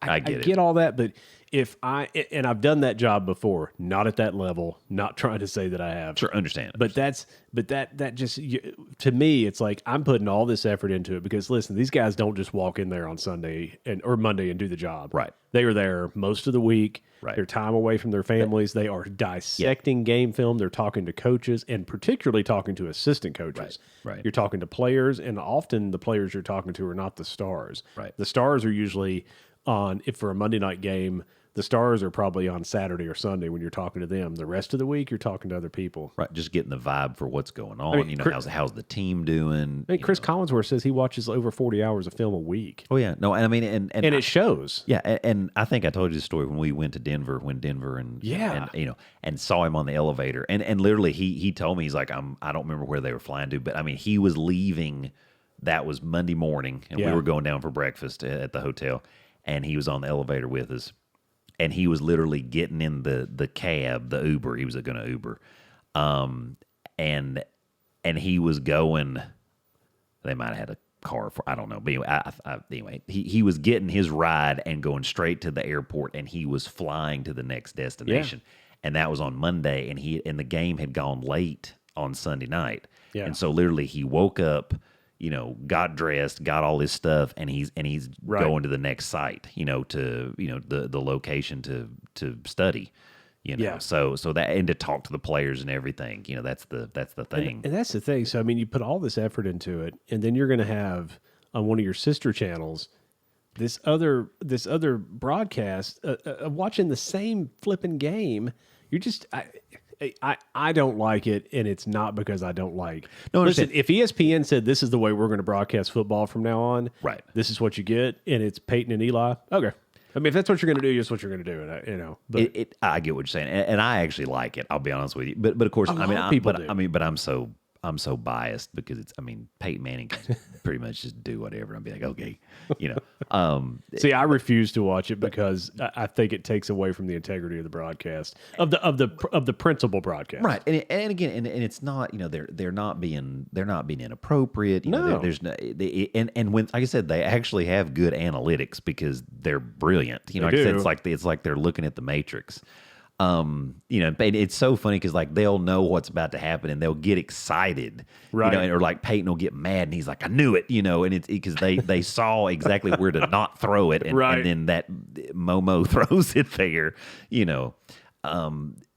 I get all that, but and I've done that job before, not at that level, not trying to say that I have. Sure, understand. But that just, to me, it's like I'm putting all this effort into it because listen, these guys don't just walk in there on Sunday or Monday and do the job. Right. They are there most of the week. Right. Their time away from their families. They are dissecting game film. They're talking to coaches and particularly talking to assistant coaches. Right. You're talking to players, and often the players you're talking to are not the stars. Right. The stars are usually if for a Monday night game, the stars are probably on Saturday or Sunday when you're talking to them. The rest of the week, you're talking to other people. Right, just getting the vibe for what's going on. How's the team doing? Chris Collinsworth says he watches over 40 hours of film a week. Oh yeah, no, and I mean, and it shows. Yeah, and I think I told you the story when we went to Denver, and saw him on the elevator, and literally he told me, he's like, I don't remember where they were flying to, but I mean, he was leaving. That was Monday morning, and we were going down for breakfast at the hotel, and he was on the elevator with us. And he was literally getting in the cab, the Uber. He was going to Uber, and he was going. They might have had a car for, I don't know. But anyway, he was getting his ride and going straight to the airport, and he was flying to the next destination. Yeah. And that was on Monday, and the game had gone late on Sunday night. Yeah. And so literally, he woke up, got dressed, got all his stuff, and he's going to the next site, to the location to study, So that, and to talk to the players and everything, that's the thing. And that's the thing. So I mean, you put all this effort into it, and then you're going to have on one of your sister channels this other broadcast watching the same flipping game. You're just. I don't like it, and it's not because I don't like. No, listen, if ESPN said this is the way we're going to broadcast football from now on, right? This is what you get, and it's Peyton and Eli. Okay, I mean, if that's what you're going to do, that's what you're going to do, and But I get what you're saying, and I actually like it. I'll be honest with you, but of course, but I'm so biased because Peyton Manning can pretty much just do whatever and be like, okay, See, I refuse to watch it because I think it takes away from the integrity of the broadcast of the principal broadcast. Right, and again, and it's not, they're not being inappropriate. There's no, and when, like I said, they actually have good analytics because they're brilliant. Like I said, it's like they're looking at the Matrix. It's so funny because they'll know what's about to happen and they'll get excited, right? Or like Peyton will get mad and he's like, I knew it, and it's because they saw exactly where to not throw it, and, right. And then that Momo throws it there,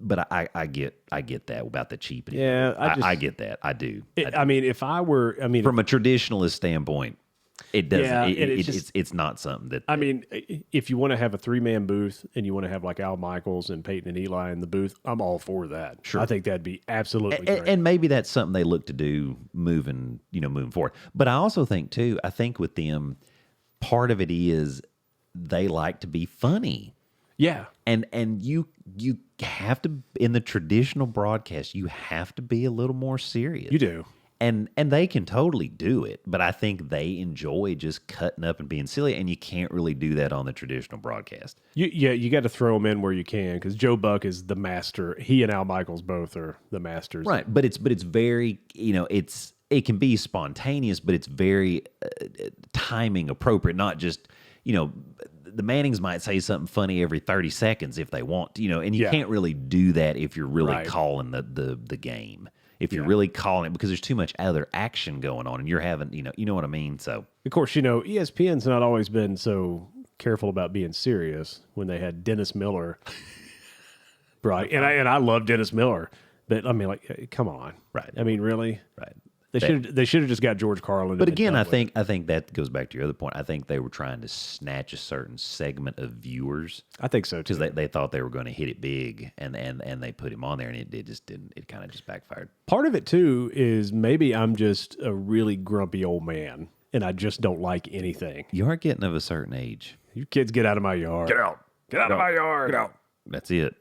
But I get that about the cheapening. Yeah, I get that. I do. If I were, from a traditionalist standpoint. It doesn't. Yeah, it's not something that. If you want to have a 3-man booth and you want to have like Al Michaels and Peyton and Eli in the booth, I'm all for that. Sure, I think that'd be absolutely great. And maybe that's something they look to do moving forward. But I also think too. I think with them, part of it is they like to be funny. Yeah, and you have to, in the traditional broadcast, you have to be a little more serious. You do. And they can totally do it, but I think they enjoy just cutting up and being silly, and you can't really do that on the traditional broadcast. You got to throw them in where you can, because Joe Buck is the master. He and Al Michaels both are the masters, right? But it's very it can be spontaneous, but it's very timing appropriate. Not just the Mannings might say something funny every 30 seconds if they want, and you can't really do that if you're really calling the game. If you're really calling it, because there's too much other action going on, and you're having, you know what I mean? So, of course, ESPN's not always been so careful about being serious when they had Dennis Miller. Right. And I love Dennis Miller, but come on. Right. Really? Right. They should have just got George Carlin. But again, I think that goes back to your other point. I think they were trying to snatch a certain segment of viewers. I think so too, because they thought they were going to hit it big, and they put him on there, and it just didn't. It kind of just backfired. Part of it too is maybe I'm just a really grumpy old man, and I just don't like anything. You are getting of a certain age. You kids, get out of my yard. Get out. Get out of my yard. Get out. That's it.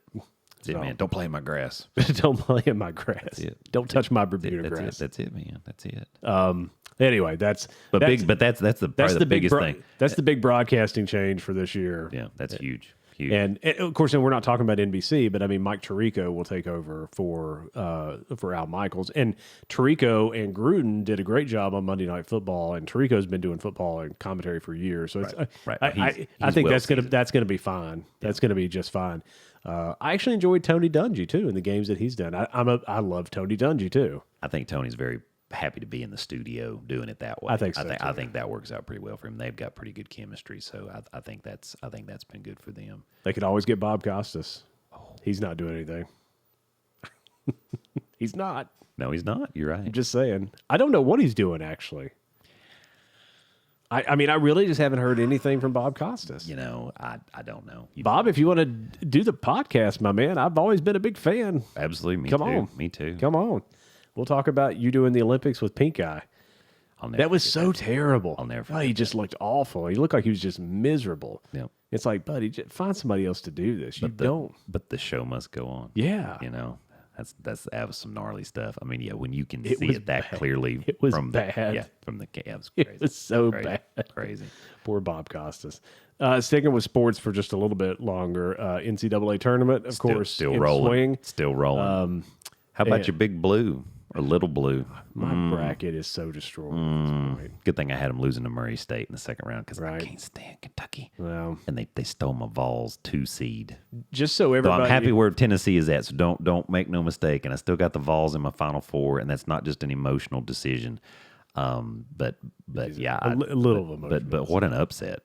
That's it, man. Don't play in my grass. Don't play in my grass. That's it. Don't touch my Bermuda grass. That's it, man. That's it. Anyway, that's the biggest thing. That's the big broadcasting change for this year. Yeah, that's huge. And of course, and we're not talking about NBC, but I mean, Mike Tirico will take over for Al Michaels. And Tirico and Gruden did a great job on Monday Night Football, and Tirico's been doing football and commentary for years. So I think that's gonna be fine. That's gonna be just fine. I actually enjoyed Tony Dungy too in the games that he's done. I love Tony Dungy too. I think Tony's very happy to be in the studio doing it that way. I think so. I think that works out pretty well for him. They've got pretty good chemistry, so I think that's been good for them. They could always get Bob Costas. He's not doing anything. He's not. No, he's not. You're right. I'm just saying. I don't know what he's doing actually. I mean, I really just haven't heard anything from Bob Costas. You know, I don't know. Bob, if you want to do the podcast, my man, I've always been a big fan. Absolutely. Me too. Come on. We'll talk about you doing the Olympics with Pink Eye. That was so terrible. I'll never forget he just looked awful. He looked like he was just miserable. Yep. It's like, buddy, just find somebody else to do this. Don't. But the show must go on. Yeah. You know, that was some gnarly stuff. I mean, yeah, when you can see it that clearly. It was from bad. From the it was crazy. It was so crazy. bad. Crazy. Poor Bob Costas. Sticking with sports for just a little bit longer. NCAA tournament, of course, still rolling. Swing. Still rolling. How about your big blue? Or little blue. My bracket is so destroyed at this point. Good thing I had them losing to Murray State in the second round because Right. I can't stand Kentucky. Well, And they stole my Vols 2 seed. just so So everybody, I'm happy where Tennessee is at. So don't make no mistake. And I still got the Vols in my Final Four, and that's not just an emotional decision. But yeah, a little of emotional But what an upset!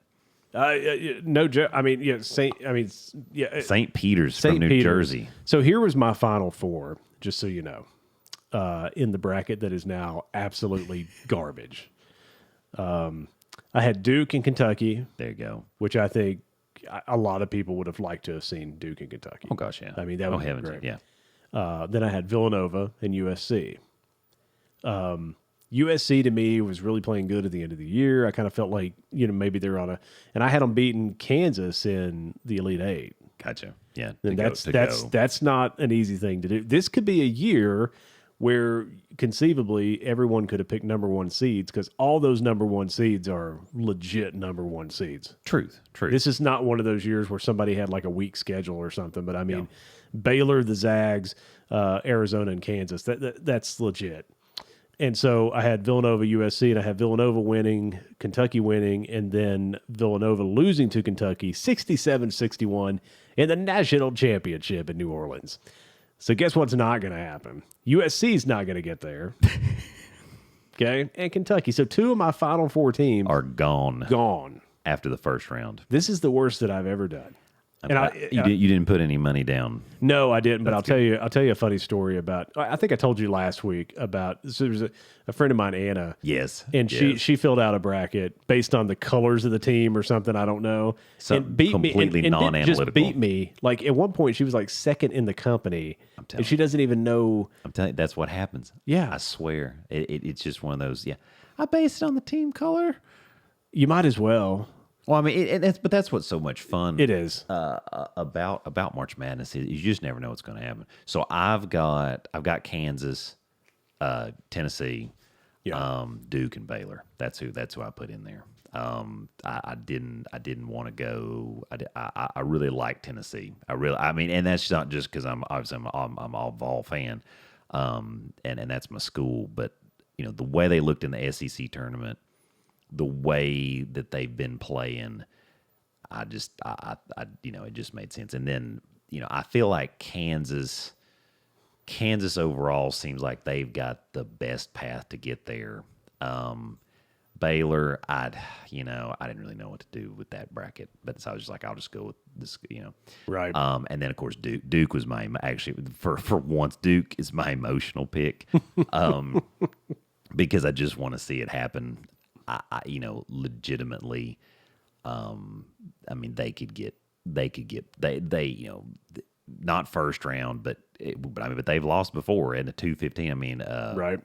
no joke. I mean, yeah, St. Peter's from New Jersey. So here was my Final Four, just so you know, in the bracket that is now absolutely garbage. I had Duke and Kentucky. There you go. Which I think a lot of people would have liked to have seen Duke and Kentucky. Oh gosh, yeah. I mean, that would be heavens, great. yeah. Then I had Villanova and USC. USC to me was really playing good at the end of the year. I kind of felt like, maybe they're and I had them beating Kansas in the Elite Eight. Gotcha. Yeah. And that's not an easy thing to do. This could be a year where conceivably everyone could have picked number one seeds because all those number one seeds are legit number one seeds. Truth. This is not one of those years where somebody had like a weak schedule or something. But I mean, Baylor, the Zags, Arizona, and Kansas, that's legit. And so I had Villanova, USC, and I had Villanova winning, Kentucky winning, and then Villanova losing to Kentucky 67-61 in the national championship in New Orleans. So guess what's not going to happen? USC's not going to get there. Okay? And Kentucky. So two of my Final Four teams are gone after the first round. This is the worst that I've ever done. You didn't put any money down. No, I didn't. But I'll tell you a funny story about. I think I told you last week about. So there's a friend of mine, Anna. Yes, and she filled out a bracket based on the colors of the team or something. I don't know. And beat completely me and non-analytical. Just beat me. Like at one point, she was like second in the company, and she doesn't even know. I'm telling you, that's what happens. Yeah, I swear, it's just one of those. Yeah, I based it on the team color. You might as well. Well, I mean, that's what's so much fun. It is about March Madness. You just never know what's going to happen. So I've got Kansas, Tennessee, Duke, and Baylor. That's who I put in there. I didn't want to go. I really like Tennessee. And that's not just because I'm all Vol fan, and that's my school. But the way they looked in the SEC tournament. The way that they've been playing, it just made sense. And then, I feel like Kansas overall seems like they've got the best path to get there. Baylor, I didn't really know what to do with that bracket, but so I was just like, I'll just go with this, Right. And then of course Duke was for once Duke is my emotional pick, because I just want to see it happen. Legitimately, I mean, they could get not first round, but they've lost before in the 2-15. I mean, right.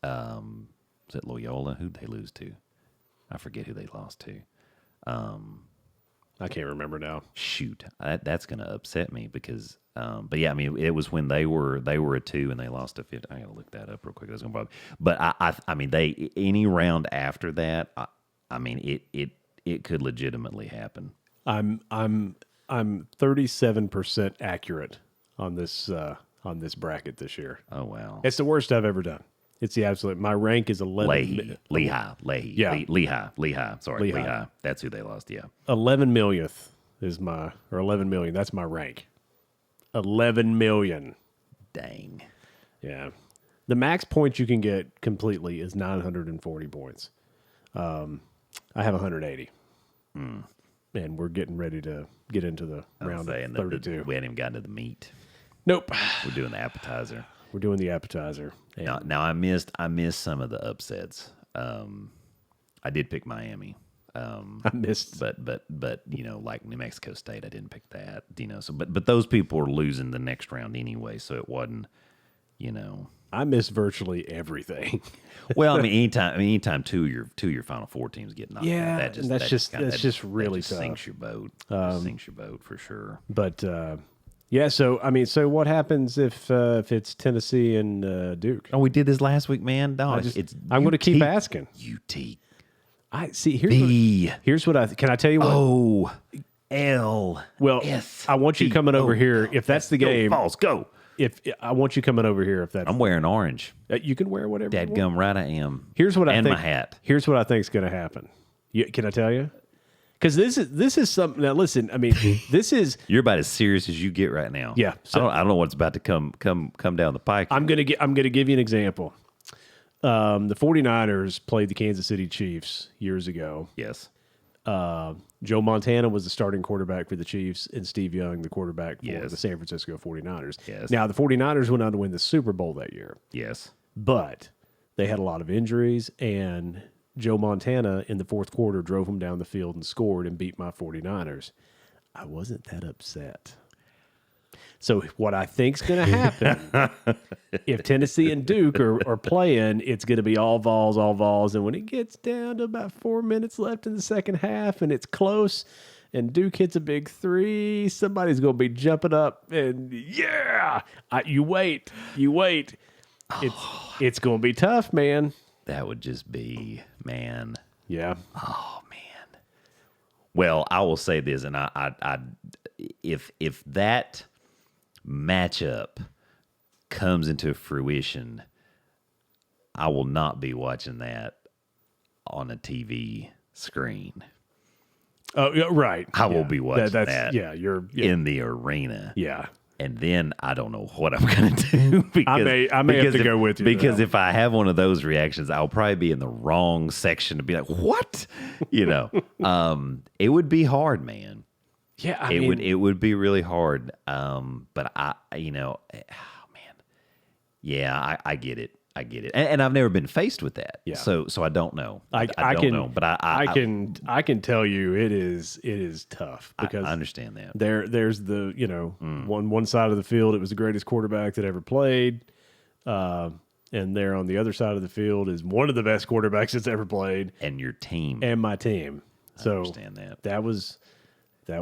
Was it Loyola? Who'd they lose to? I forget who they lost to. I can't remember now. Shoot, that's going to upset me because. But yeah, I mean, it was when they were a 2 and they lost to 15. I got to look that up real quick. That's gonna bother me. But I mean, any round I mean, it could legitimately happen. I'm I'm 37% accurate on this bracket this year. Oh wow. It's the worst I've ever done. It's the absolute. My rank is 11. Lehigh. Yeah. Lehigh. Sorry, Lehigh. Lehigh. That's who they lost. Yeah. 11 millionth is 11 million. That's my rank. 11 million. Dang. Yeah. The max points you can get completely is 940 points. I have 180. And we're getting ready to get into the round of 32. We hadn't even gotten to the meat. Nope. We're doing the appetizer. We're doing the appetizer. Now I missed some of the upsets. I did pick Miami. I missed, but like New Mexico State, I didn't pick that. So but those people are losing the next round anyway, so it wasn't. I missed virtually everything. Well, I mean, anytime two of your Final Four teams get knocked out, that's just really tough. Sinks your boat. Sinks your boat for sure. But yeah, so what happens if it's Tennessee and Duke? Oh, we did this last week, man. No, I'm going to keep asking. UT. I see. Here's what can I tell you what? O L. Well, I want you coming over here if that's the game. Falls, go. If I want you coming over here, if that's I'm wearing orange. You can wear whatever. Dadgum right, I am. Here's what I think. And my hat. Here's what I think is going to happen. Can I tell you? Because this is something. Now listen, I mean, this is you're about as serious as you get right now. Yeah. So I don't know what's about to come down the pike. I'm gonna give you an example. The 49ers played the Kansas City Chiefs years ago. Yes. Joe Montana was the starting quarterback for the Chiefs, and Steve Young the quarterback for Yes. the San Francisco 49ers. Yes. Now, the 49ers went on to win the Super Bowl that year. Yes. But they had a lot of injuries, and Joe Montana in the fourth quarter drove them down the field and scored and beat my 49ers. I wasn't that upset. So what I think's going to happen, if Tennessee and Duke are playing, it's going to be all Vols. And when it gets down to about 4 minutes left in the second half and it's close and Duke hits a big three, somebody's going to be jumping up and, you wait. It's going to be tough, man. That would just be, man. Yeah. Oh, man. Well, I will say this, and if that matchup comes into fruition, I will not be watching that on a TV screen. Oh, yeah, right. I will be watching that. Yeah, in the arena. Yeah. And then I don't know what I'm going to do. Because, I may have to go with you. Because if I have one of those reactions, I'll probably be in the wrong section to be like, what? It would be hard, man. Yeah, it would be really hard. But man, yeah, I get it. I get it, and I've never been faced with that. Yeah. So I don't know. I don't know, but I can tell you it is tough because I understand that. There's the one side of the field, it was the greatest quarterback that ever played, and there on the other side of the field is one of the best quarterbacks that's ever played, and your team and my team. So I understand that. That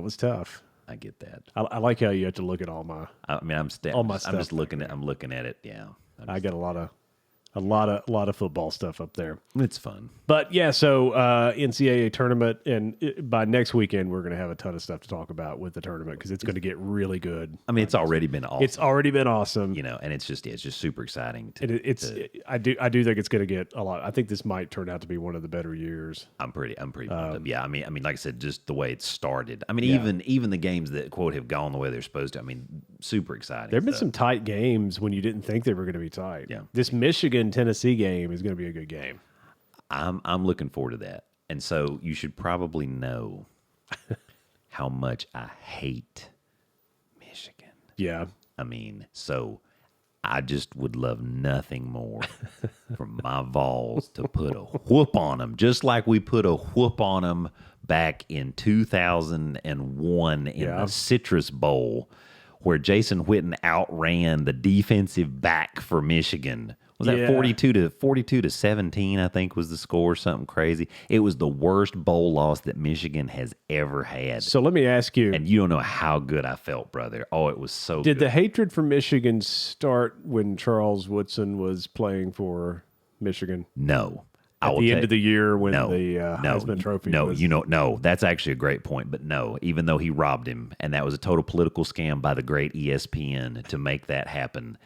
was tough. I get that. I like how you have to look at all my. I mean, I'm just looking at. I'm looking at it. Yeah. I got a lot of football stuff up there. It's fun. But yeah, so NCAA tournament, and by next weekend we're going to have a ton of stuff to talk about with the tournament because it's going to get really good. I mean, it's already been awesome. It's already been awesome. And it's just super exciting. I do think it's going to get a lot. I think this might turn out to be one of the better years. I'm pretty pumped up. Yeah, I mean, like I said, just the way it started. I mean, even the games that quote have gone the way they're supposed to. I mean, super exciting. There've been some tight games when you didn't think they were going to be tight. Yeah, this Michigan-Tennessee game is going to be a good game. I'm looking forward to that. And so you should probably know how much I hate Michigan. Yeah. I mean, so I just would love nothing more for my Vols to put a whoop on them, just like we put a whoop on them back in 2001 in the Citrus Bowl, where Jason Witten outran the defensive back for Michigan. Was that 42 to 17, I think was the score, something crazy. It was the worst bowl loss that Michigan has ever had. So let me ask you. And you don't know how good I felt, brother. Oh, it was so good. Did the hatred for Michigan start when Charles Woodson was playing for Michigan? No. at the end of the year when the Heisman Trophy was... No, that's actually a great point. But no, even though he robbed him, and that was a total political scam by the great ESPN to make that happen,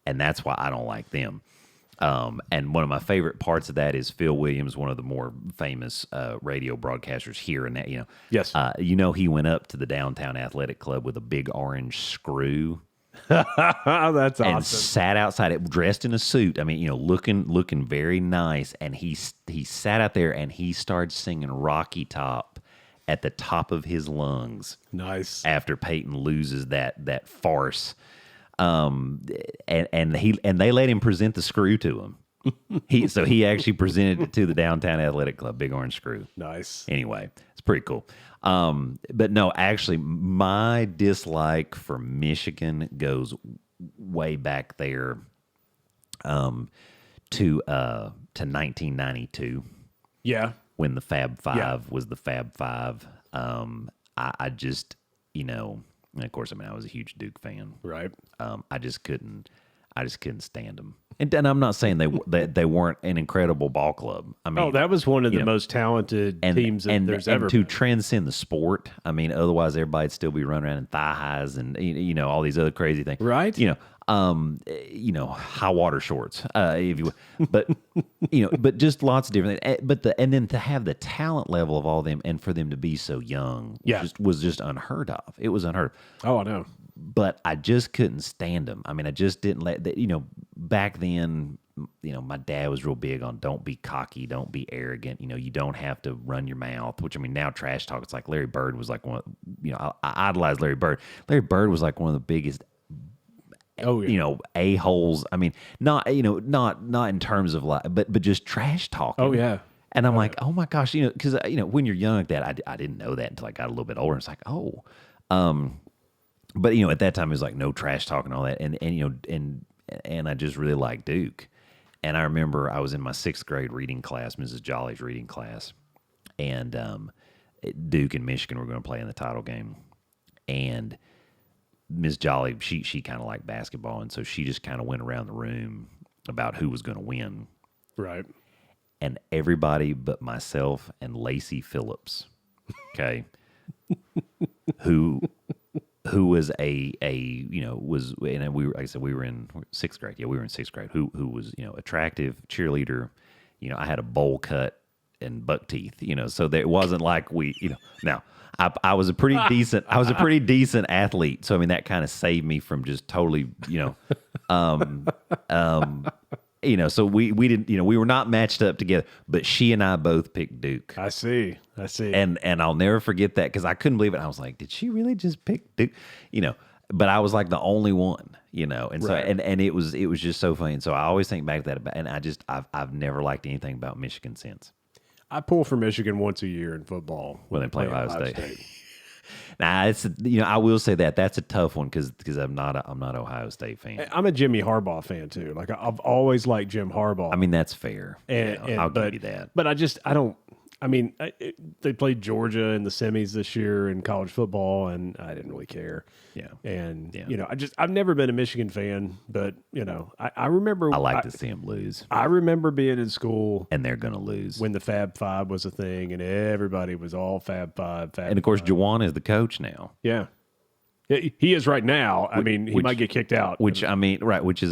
and that's why I don't like them. And one of my favorite parts of that is Phil Williams, one of the more famous radio broadcasters here. And that, yes, he went up to the downtown athletic club with a big orange screw. That's awesome. And sat outside it, dressed in a suit. I mean, looking very nice. And he sat out there and he started singing Rocky Top at the top of his lungs. Nice. After Peyton loses that farce. And they let him present the screw to him. He actually presented it to the downtown athletic club, big orange screw. Nice. Anyway, it's pretty cool. But no, actually, my dislike for Michigan goes way back there, to 1992. Yeah, when the Fab Five was the Fab Five. I just, and of course, I was a huge Duke fan. Right. I just couldn't stand them. And I'm not saying they weren't an incredible ball club. I mean, that was one of the most talented teams there's ever to been. Transcend the sport. I mean, otherwise everybody'd still be running around in thigh highs and all these other crazy things. Right. High water shorts, if you will. But but just lots of different things. And then to have the talent level of all of them and for them to be so young, was just unheard of. It was unheard of. Oh, I know. But I just couldn't stand them. I mean, I just didn't let that. Back then, my dad was real big on don't be cocky, don't be arrogant. You don't have to run your mouth. Which, I mean, now trash talk. It's like Larry Bird was like one. I idolized Larry Bird. Larry Bird was like one of the biggest. A-holes. I mean, not in terms of like, but just trash talking. Oh yeah. And I'm like, oh my gosh, because when you're young like that, I didn't know that until I got a little bit older. It's like, oh. But at that time it was like no trash talk and all that, and I just really liked Duke. And I remember I was in my 6th grade reading class, Mrs. Jolly's reading class, and Duke and Michigan were going to play in the title game, and Miss Jolly she kind of liked basketball, and so she just kind of went around the room about who was going to win, right? And everybody but myself and Lacey Phillips, okay, who was was, and we were, like I said, we were in 6th grade. Yeah, we were in 6th grade. Who was, attractive cheerleader. I had a bowl cut and buck teeth, so there, it wasn't like we, now I was a pretty decent, athlete. So, I mean, that kind of saved me from just totally, so we didn't, we were not matched up together, but she and I both picked Duke. I see. And I'll never forget that because I couldn't believe it. I was like, did she really just pick Duke? But I was like the only one, and so, right. and it was just so funny. And so I always think back to that, and I've never liked anything about Michigan since. I pull for Michigan once a year in football when they play Ohio State. Nah, it's I will say that's a tough one because I'm not an Ohio State fan. I'm a Jimmy Harbaugh fan too. Like I've always liked Jim Harbaugh. I mean, that's fair. I'll give you that. But I don't. I mean, they played Georgia in the semis this year in college football, and I didn't really care. Yeah. And I've never been a Michigan fan, but I remember I like to see them lose. I remember being in school, and they're gonna lose when the Fab Five was a thing, and everybody was all Fab Five. And of course, Juwan is the coach now. Yeah. He is right now. I mean, he might get kicked out. Which is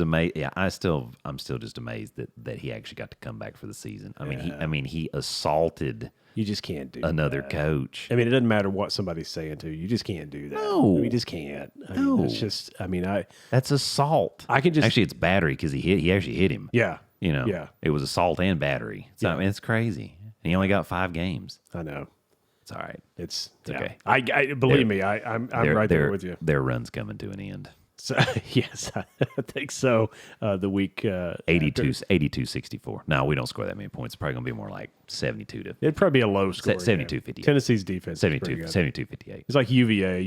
amazing. Yeah, I'm still just amazed that he actually got to come back for the season. I mean, he assaulted. You just can't do another that. Coach. I mean, it doesn't matter what somebody's saying to you. You just can't do that. No, you just can't. Mean, it's just. I mean, that's assault. I can just actually it's battery because he actually hit him. Yeah. Yeah. It was assault and battery. So I mean, it's crazy. And he only got 5 games. I know. It's all right. It's okay. I believe me. I'm right there with you. Their run's coming to an end. So, yes, I think so. The week 82-64. No, we don't score that many points. It's probably going to be more like 72 to. It'd probably be a low score. 72-58. Tennessee's defense. 72-58. It's like UVA.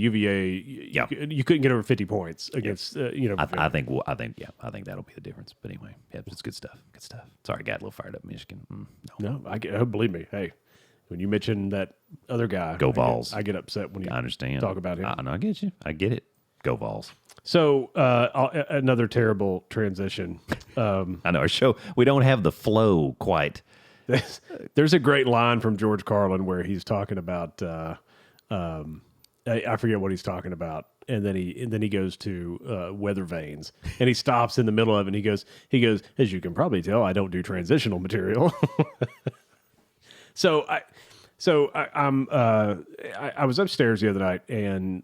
Yeah. You couldn't get over 50 points against. I think that'll be the difference. But anyway, yeah, it's good stuff. Good stuff. Sorry, I got a little fired up. Michigan. No, believe me. Hey. When you mention that other guy, go Vols. I get upset when you understand. Talk about him. I get you. I get it. Go Vols. So another terrible transition. I know our show. We don't have the flow quite There's a great line from George Carlin where he's talking about I forget what he's talking about, and then he goes to weather vanes, and he stops in the middle of it, and he goes, as you can probably tell, I don't do transitional material. I was upstairs the other night, and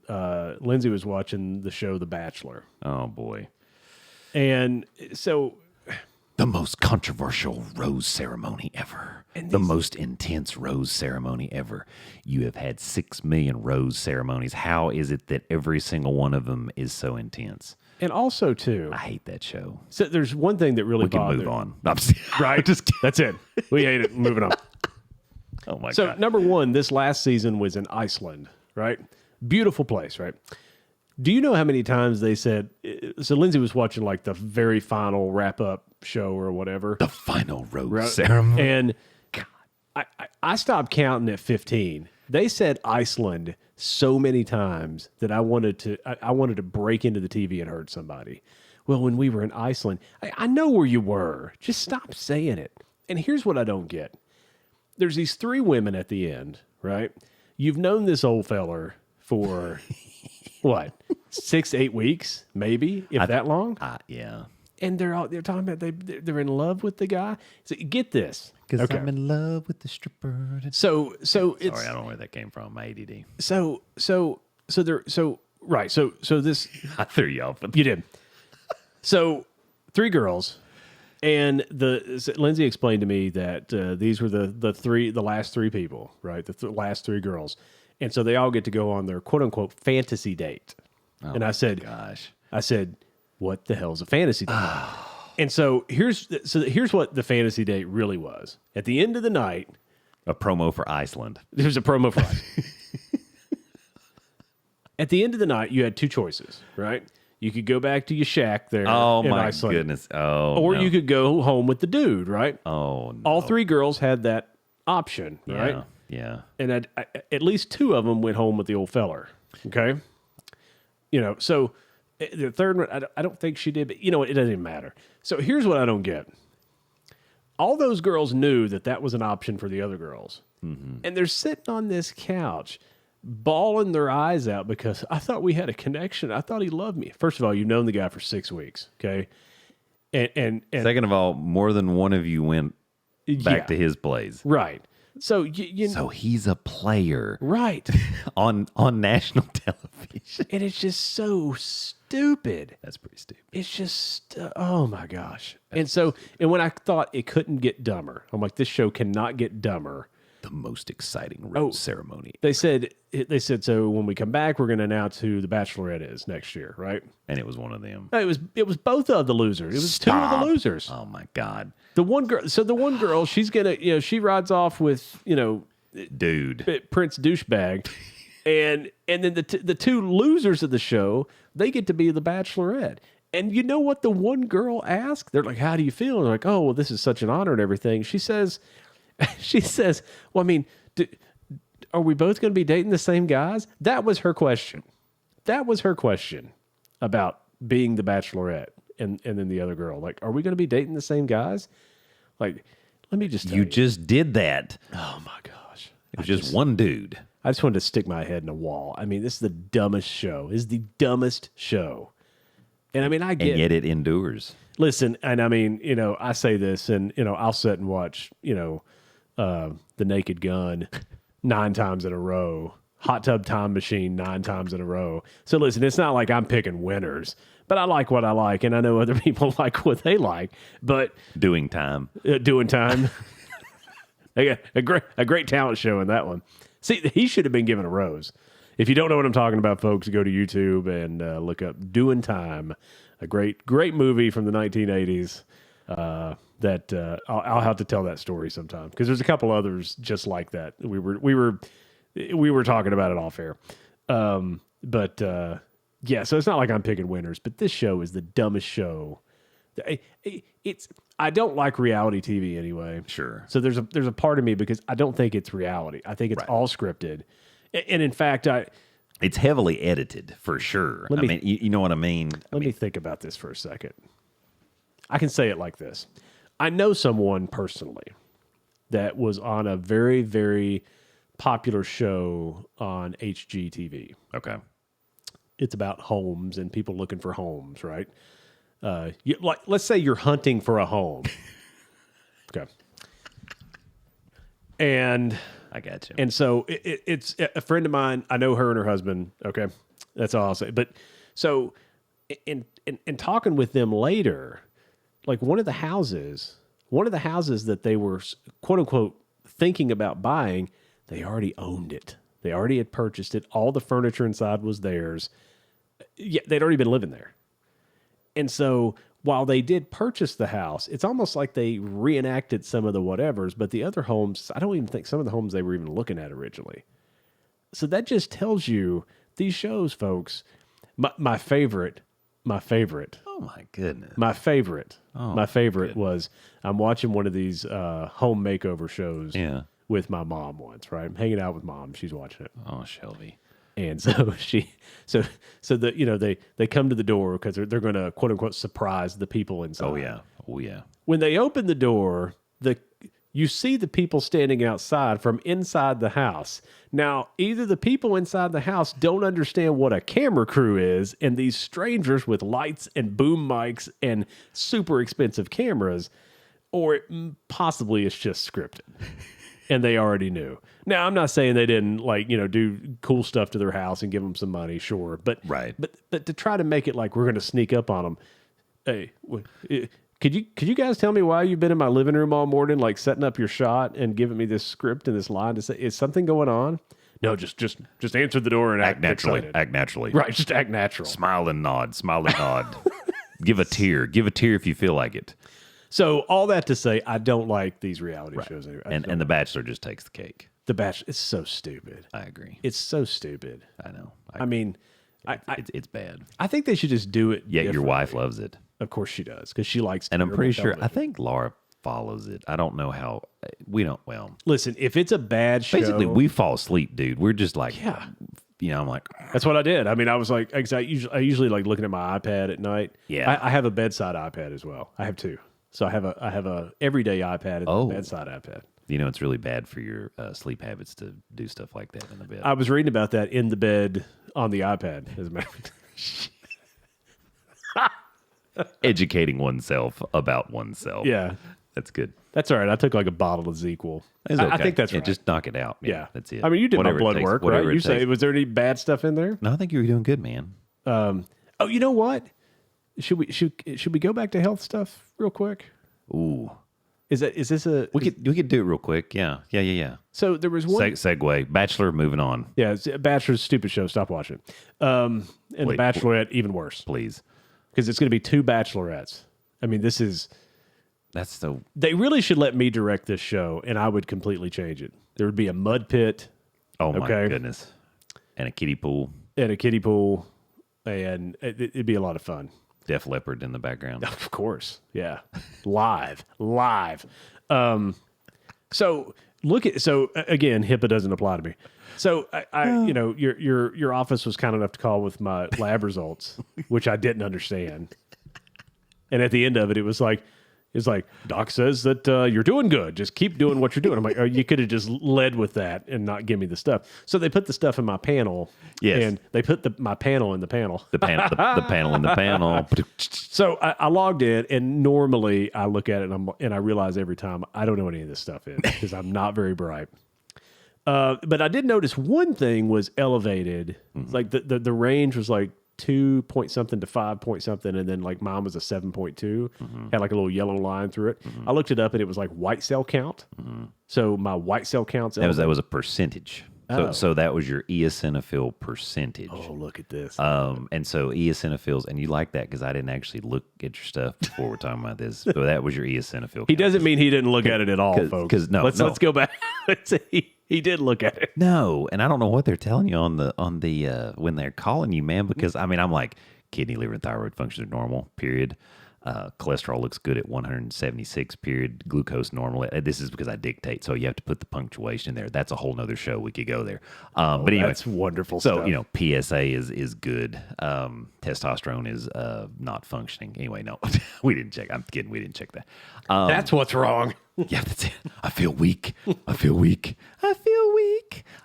Lindsay was watching the show The Bachelor. Oh boy! And so, the most controversial rose ceremony ever. The most intense rose ceremony ever. You have had 6 million rose ceremonies. How is it that every single one of them is so intense? And also, too, I hate that show. So there's one thing that really bothered me. We can move on. Right? That's it. We hate it. Moving on. Oh, my God. So, number one, this last season was in Iceland, right? Beautiful place, right? Do you know how many times they said... So, Lindsay was watching, like, the very final wrap-up show or whatever. The final rose ceremony. And I stopped counting at 15. They said Iceland so many times that I wanted to break into the TV and hurt somebody. Well, when we were in Iceland, I know where you were. Just stop saying it. And here's what I don't get. There's these 3 women at the end, right? You've known this old feller for, what, 6, 8 weeks, maybe, if that long? Yeah. And they're talking about they're in love with the guy. So get this. Because I'm in love with the stripper. So it's... Sorry, I don't know where that came from. My ADD. So this... I threw you off. You did. So 3 girls... And Lindsay explained to me that these were the last 3 people, right? The last 3 girls, and so they all get to go on their quote unquote fantasy date. Oh, and I said, "Gosh," what the hell's a fantasy date? And so here's what the fantasy date really was. At the end of the night, a promo for Iceland. There's a promo for Iceland. At the end of the night, you had 2 choices, right? You could go back to your shack there. Oh, in my Iceland, goodness. Oh, or no. you could go home with the dude, right? Oh, no. All 3 girls had that option, right? Yeah. And at least 2 of them went home with the old feller, okay? So the third one, I don't think she did, but it doesn't even matter. So here's what I don't get. All those girls knew that was an option for the other girls. Mm-hmm. And they're sitting on this couch bawling their eyes out because I thought we had a connection. I thought he loved me. First of all, you've known the guy for 6 weeks, okay? And second of all, more than one of you went back to his place. Right. So so he's a player. Right. on national television. And it's just so stupid. That's pretty stupid. It's just, oh my gosh. And when I thought it couldn't get dumber, I'm like, this show cannot get dumber. The most exciting rose ceremony. They said, so when we come back, we're going to announce who the Bachelorette is next year, right? And it was one of them. No, it was both of the losers. It was 2 of the losers. Oh my God. The one girl, she's going to, she rides off with, dude, Prince Douchebag. and then the 2 losers of the show, they get to be the Bachelorette. And you know what the one girl asked? They're like, how do you feel? And they're like, oh, well, this is such an honor and everything. She says, well, I mean, are we both going to be dating the same guys? That was her question. That was her question about being the Bachelorette and then the other girl. Like, are we going to be dating the same guys? Like, let me just tell you. just did that. Oh, my gosh. It was just one dude. I just wanted to stick my head in a wall. I mean, this is the dumbest show. This is the dumbest show. And I mean, I get it. And yet it endures. Listen, and I mean, I say this and, I'll sit and watch, The Naked Gun 9 times in a row, Hot Tub Time Machine 9 times in a row. So listen, it's not like I'm picking winners, but I like what I like, and I know other people like what they like. But doing time, they got a great talent show in that one. See, he should have been given a rose. If you don't know what I'm talking about, folks, go to YouTube and look up Doing Time, a great movie from the 1980s. That I'll have to tell that story sometime because there's a couple others just like that. We were talking about it off air, but yeah. So it's not like I'm picking winners, but this show is the dumbest show. I don't like reality TV anyway. Sure. So there's a part of me because I don't think it's reality. I think it's all scripted, and in fact, it's heavily edited for sure. I mean, you know what I mean. Let me think about this for a second. I can say it like this. I know someone personally that was on a very, very popular show on HGTV. Okay. It's about homes and people looking for homes, right? Let's say you're hunting for a home. Okay. And I got you. And so it's a friend of mine. I know her and her husband. Okay. That's all I'll say. But so in talking with them later, like one of the houses that they were quote unquote thinking about buying, they already owned it. They already had purchased it. All the furniture inside was theirs. Yeah, they'd already been living there. And so while they did purchase the house, it's almost like they reenacted some of the whatevers, but the other homes, I don't even think some of the homes they were even looking at originally. So that just tells you these shows, folks, my favorite. Oh my goodness. My favorite was I'm watching one of these home makeover shows with my mom once, right? I'm hanging out with mom. She's watching it. Oh, Shelby. And so they come to the door because they're going to quote unquote surprise the people inside. Oh yeah. When they open the door, you see the people standing outside from inside the house. Now, either the people inside the house don't understand what a camera crew is, and these strangers with lights and boom mics and super expensive cameras, or possibly it's just scripted. And they already knew. Now, I'm not saying they didn't do cool stuff to their house and give them some money, sure. But to try to make it like we're going to sneak up on them. Hey, could you guys tell me why you've been in my living room all morning, like setting up your shot and giving me this script and this line to say, is something going on? No, just answer the door and act naturally. Excited. Act naturally. Right, just act natural. Smile and nod. Give a tear. Give a tear if you feel like it. So all that to say, I don't like these reality shows. And The Bachelor just takes the cake. The Bachelor, it's so stupid. I agree. It's so stupid. I know. I mean, it's bad. I think they should just do it. Yet your wife loves it. Of course she does, because she likes. And I'm pretty sure. I think Laura follows it. I don't know how. We don't. Well, listen. If it's a bad show, basically we fall asleep, dude. We're just like, I'm like, that's what I did. I mean, I was like, I usually like looking at my iPad at night. Yeah, I have a bedside iPad as well. I have two. So I have a everyday iPad and a bedside iPad. It's really bad for your sleep habits to do stuff like that in the bed. I was reading about that in the bed on the iPad, as a matter of fact. Educating oneself about oneself. Yeah. That's good. That's all right. I took like a bottle of ZQL. Okay. I think that's right. Just knock it out. Yeah. That's it. I mean, you did whatever my blood work, right? You say, was there any bad stuff in there? No, I think you were doing good, man. Oh, you know what? Should we go back to health stuff real quick? Ooh. Is this a... We could do it real quick. Yeah. So there was one... Segue. Bachelor, moving on. Yeah, Bachelor's a stupid show. Stop watching. And The Bachelorette, even worse. Please. Because it's going to be 2 Bachelorettes. I mean, this is... That's so... They really should let me direct this show, and I would completely change it. There would be a mud pit. Oh, my goodness. And a kiddie pool. And it'd be a lot of fun. Def Leppard in the background. Of course. Yeah. Live. So again, HIPAA doesn't apply to me. So your office was kind enough to call with my lab results, which I didn't understand. And at the end of it, it was like, Doc says that you're doing good. Just keep doing what you're doing. I'm like, oh, you could have just led with that and not give me the stuff. So they put the stuff in my panel. Yes. And they put my panel in the panel. The panel in the panel. So I logged in, and normally I look at it and I realize every time I don't know what any of this stuff is because I'm not very bright. But I did notice one thing was elevated. Mm-hmm. Like the range was like 2 point something to 5 point something, and then like mine was a 7.2. Mm-hmm. Had like a little yellow line through it. Mm-hmm. I looked it up, and it was like white cell count. Mm-hmm. So my white cell count's that was a percentage. So that was your eosinophil percentage. Oh, look at this. And so eosinophils, and you like that because I didn't actually look at your stuff before we're talking about this. So that was your eosinophil. He doesn't mean he didn't look at it at all, folks. Because let's go back. He did look at it. No, and I don't know what they're telling you on the when they're calling you, man. Because I mean, I'm like, kidney, liver, and thyroid functions are normal. Period. Cholesterol looks good at 176. Period. Glucose normal. This is because I dictate, so you have to put the punctuation in there. That's a whole nother show. We could go there. But anyway, that's wonderful. So stuff. PSA is good. Testosterone is not functioning. Anyway, no, we didn't check. I'm kidding. We didn't check that. That's what's wrong. Yeah, that's it. I feel weak. I feel weak. No,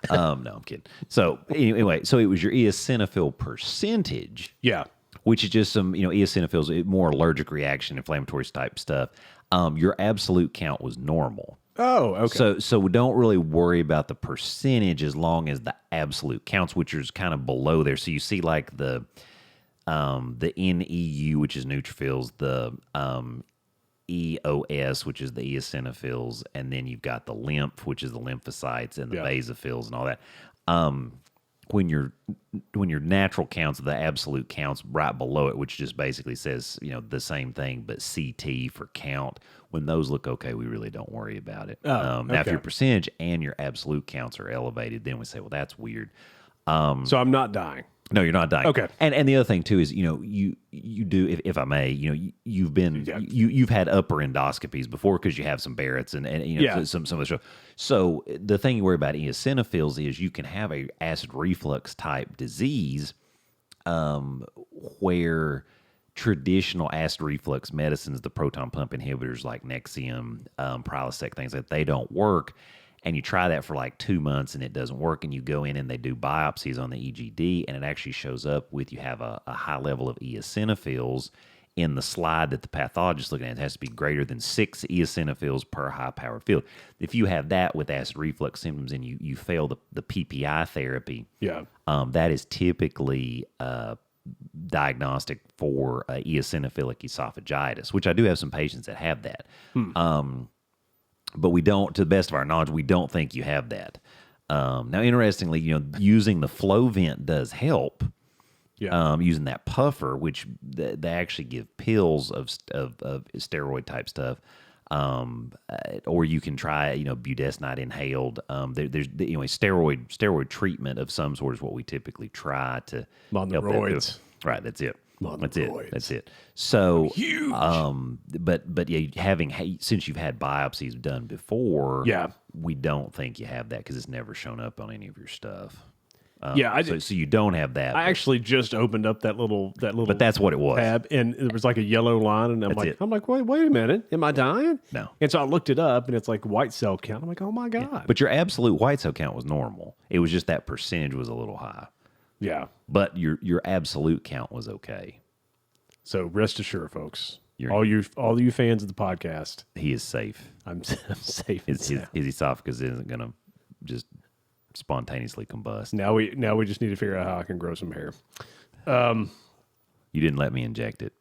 I'm kidding. So anyway, so it was your eosinophil percentage. Yeah. Which is just some, eosinophils, more allergic reaction, inflammatory type stuff. Your absolute count was normal. Oh, okay. So we don't really worry about the percentage as long as the absolute counts, which is kind of below there. So you see like the NEU, which is neutrophils, the EOS, which is the eosinophils, and then you've got the lymph, which is the lymphocytes, and the basophils and all that. When your natural counts, the absolute counts right below it, which just basically says the same thing but CT for count. When those look okay, we really don't worry about it. Now, if your percentage and your absolute counts are elevated, then we say, well, that's weird. So I'm not dying. No, you're not dying. Okay. And the other thing too is you do, if I may, you've had upper endoscopies before because you have some Barrett's and some of the stuff. So the thing you worry about eosinophils is you can have a acid reflux type disease where traditional acid reflux medicines, the proton pump inhibitors like Nexium, Prilosec, things like that, they don't work. And you try that for like 2 months and it doesn't work, and you go in and they do biopsies on the EGD, and it actually shows up with you have a high level of eosinophils in the slide that the pathologist is looking at. It has to be greater than 6 eosinophils per high-powered field. If you have that with acid reflux symptoms and you fail the PPI therapy, that is typically diagnostic for eosinophilic esophagitis, which I do have some patients that have that. But we don't, to the best of our knowledge, we don't think you have that. Now, interestingly, using the flow vent does help. Using that puffer, which they actually give pills of steroid type stuff, or you can try budesonide inhaled. There's steroid treatment of some sort is what we typically try to on the roids. Right, that's it. Monoids. That's it. So, huge. But since you've had biopsies done before, we don't think you have that because it's never shown up on any of your stuff. So you don't have that. I actually just opened up that little. But that's what it was. Tab, and there was like a yellow line, and I'm like, wait a minute, am I dying? No. And so I looked it up, and it's like white cell count. I'm like, oh my god. Yeah. But your absolute white cell count was normal. It was just that percentage was a little high. Yeah. But your absolute count was okay. So rest assured, folks, all you fans of the podcast, he is safe. I'm safe. His esophagus isn't going to just spontaneously combust. Now we just need to figure out how I can grow some hair. You didn't let me inject it.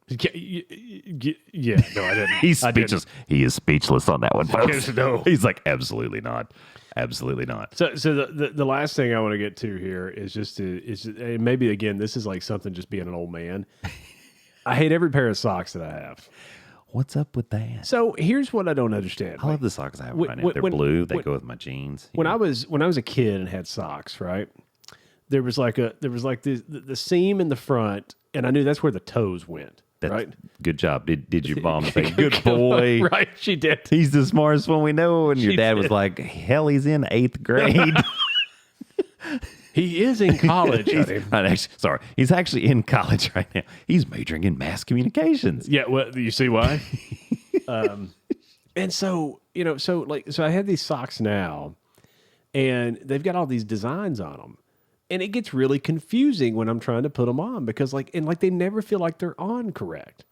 Yeah, no, I didn't. He's speechless. He is speechless on that one, folks. No. He's like, absolutely not. Absolutely not. So the last thing I want to get to here is maybe again, this is like something just being an old man. I hate every pair of socks that I have. What's up with that? So here's what I don't understand. I love the socks I have right now. They're blue. They go with my jeans. When I was a kid and had socks, right? There was the seam in the front, and I knew that's where the toes went. Right? Good job. Did your mom say, good boy? Right, she did. He's the smartest one we know. And your dad was like, hell, he's in 8th grade. He is in college. He's actually in college right now. He's majoring in mass communications. Yeah, well, you see why? And so, so I have these socks now, and they've got all these designs on them. And it gets really confusing when I'm trying to put them on because they never feel like they're on correct.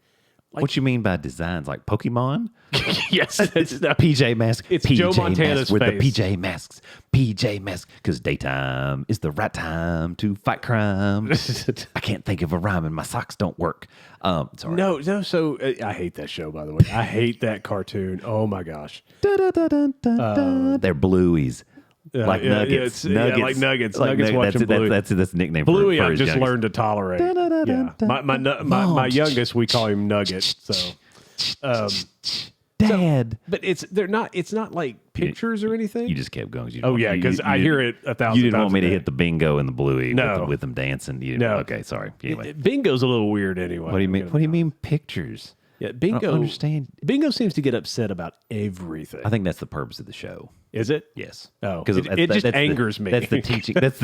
What you mean by designs? Like Pokemon? Yes. It's PJ mask. It's PJ Joe Montana's with face. the PJ masks. PJ mask. Because daytime is the right time to fight crime. I can't think of a rhyme and my socks don't work. Sorry. No. So I hate that show, by the way. I hate that cartoon. Oh my gosh. They're blueies. Like nuggets. Nuggets. Like nuggets. Nuggets watching Bluey. That's the nickname Bluey, for I've his just youngest. learned to tolerate. Yeah. My youngest, we call him Nugget. So, Dad. but it's not like pictures or anything. You just kept going. Because I hear it 1,000 times. You didn't want me to hit the bingo and the Bluey with them dancing. No. Okay, sorry. Anyway. Bingo's a little weird anyway. What do you mean? What do you mean pictures? Yeah, Bingo. I don't understand. Bingo seems to get upset about everything. I think that's the purpose of the show. Is it? Yes. Oh, because it just angers me. That's the teaching. It's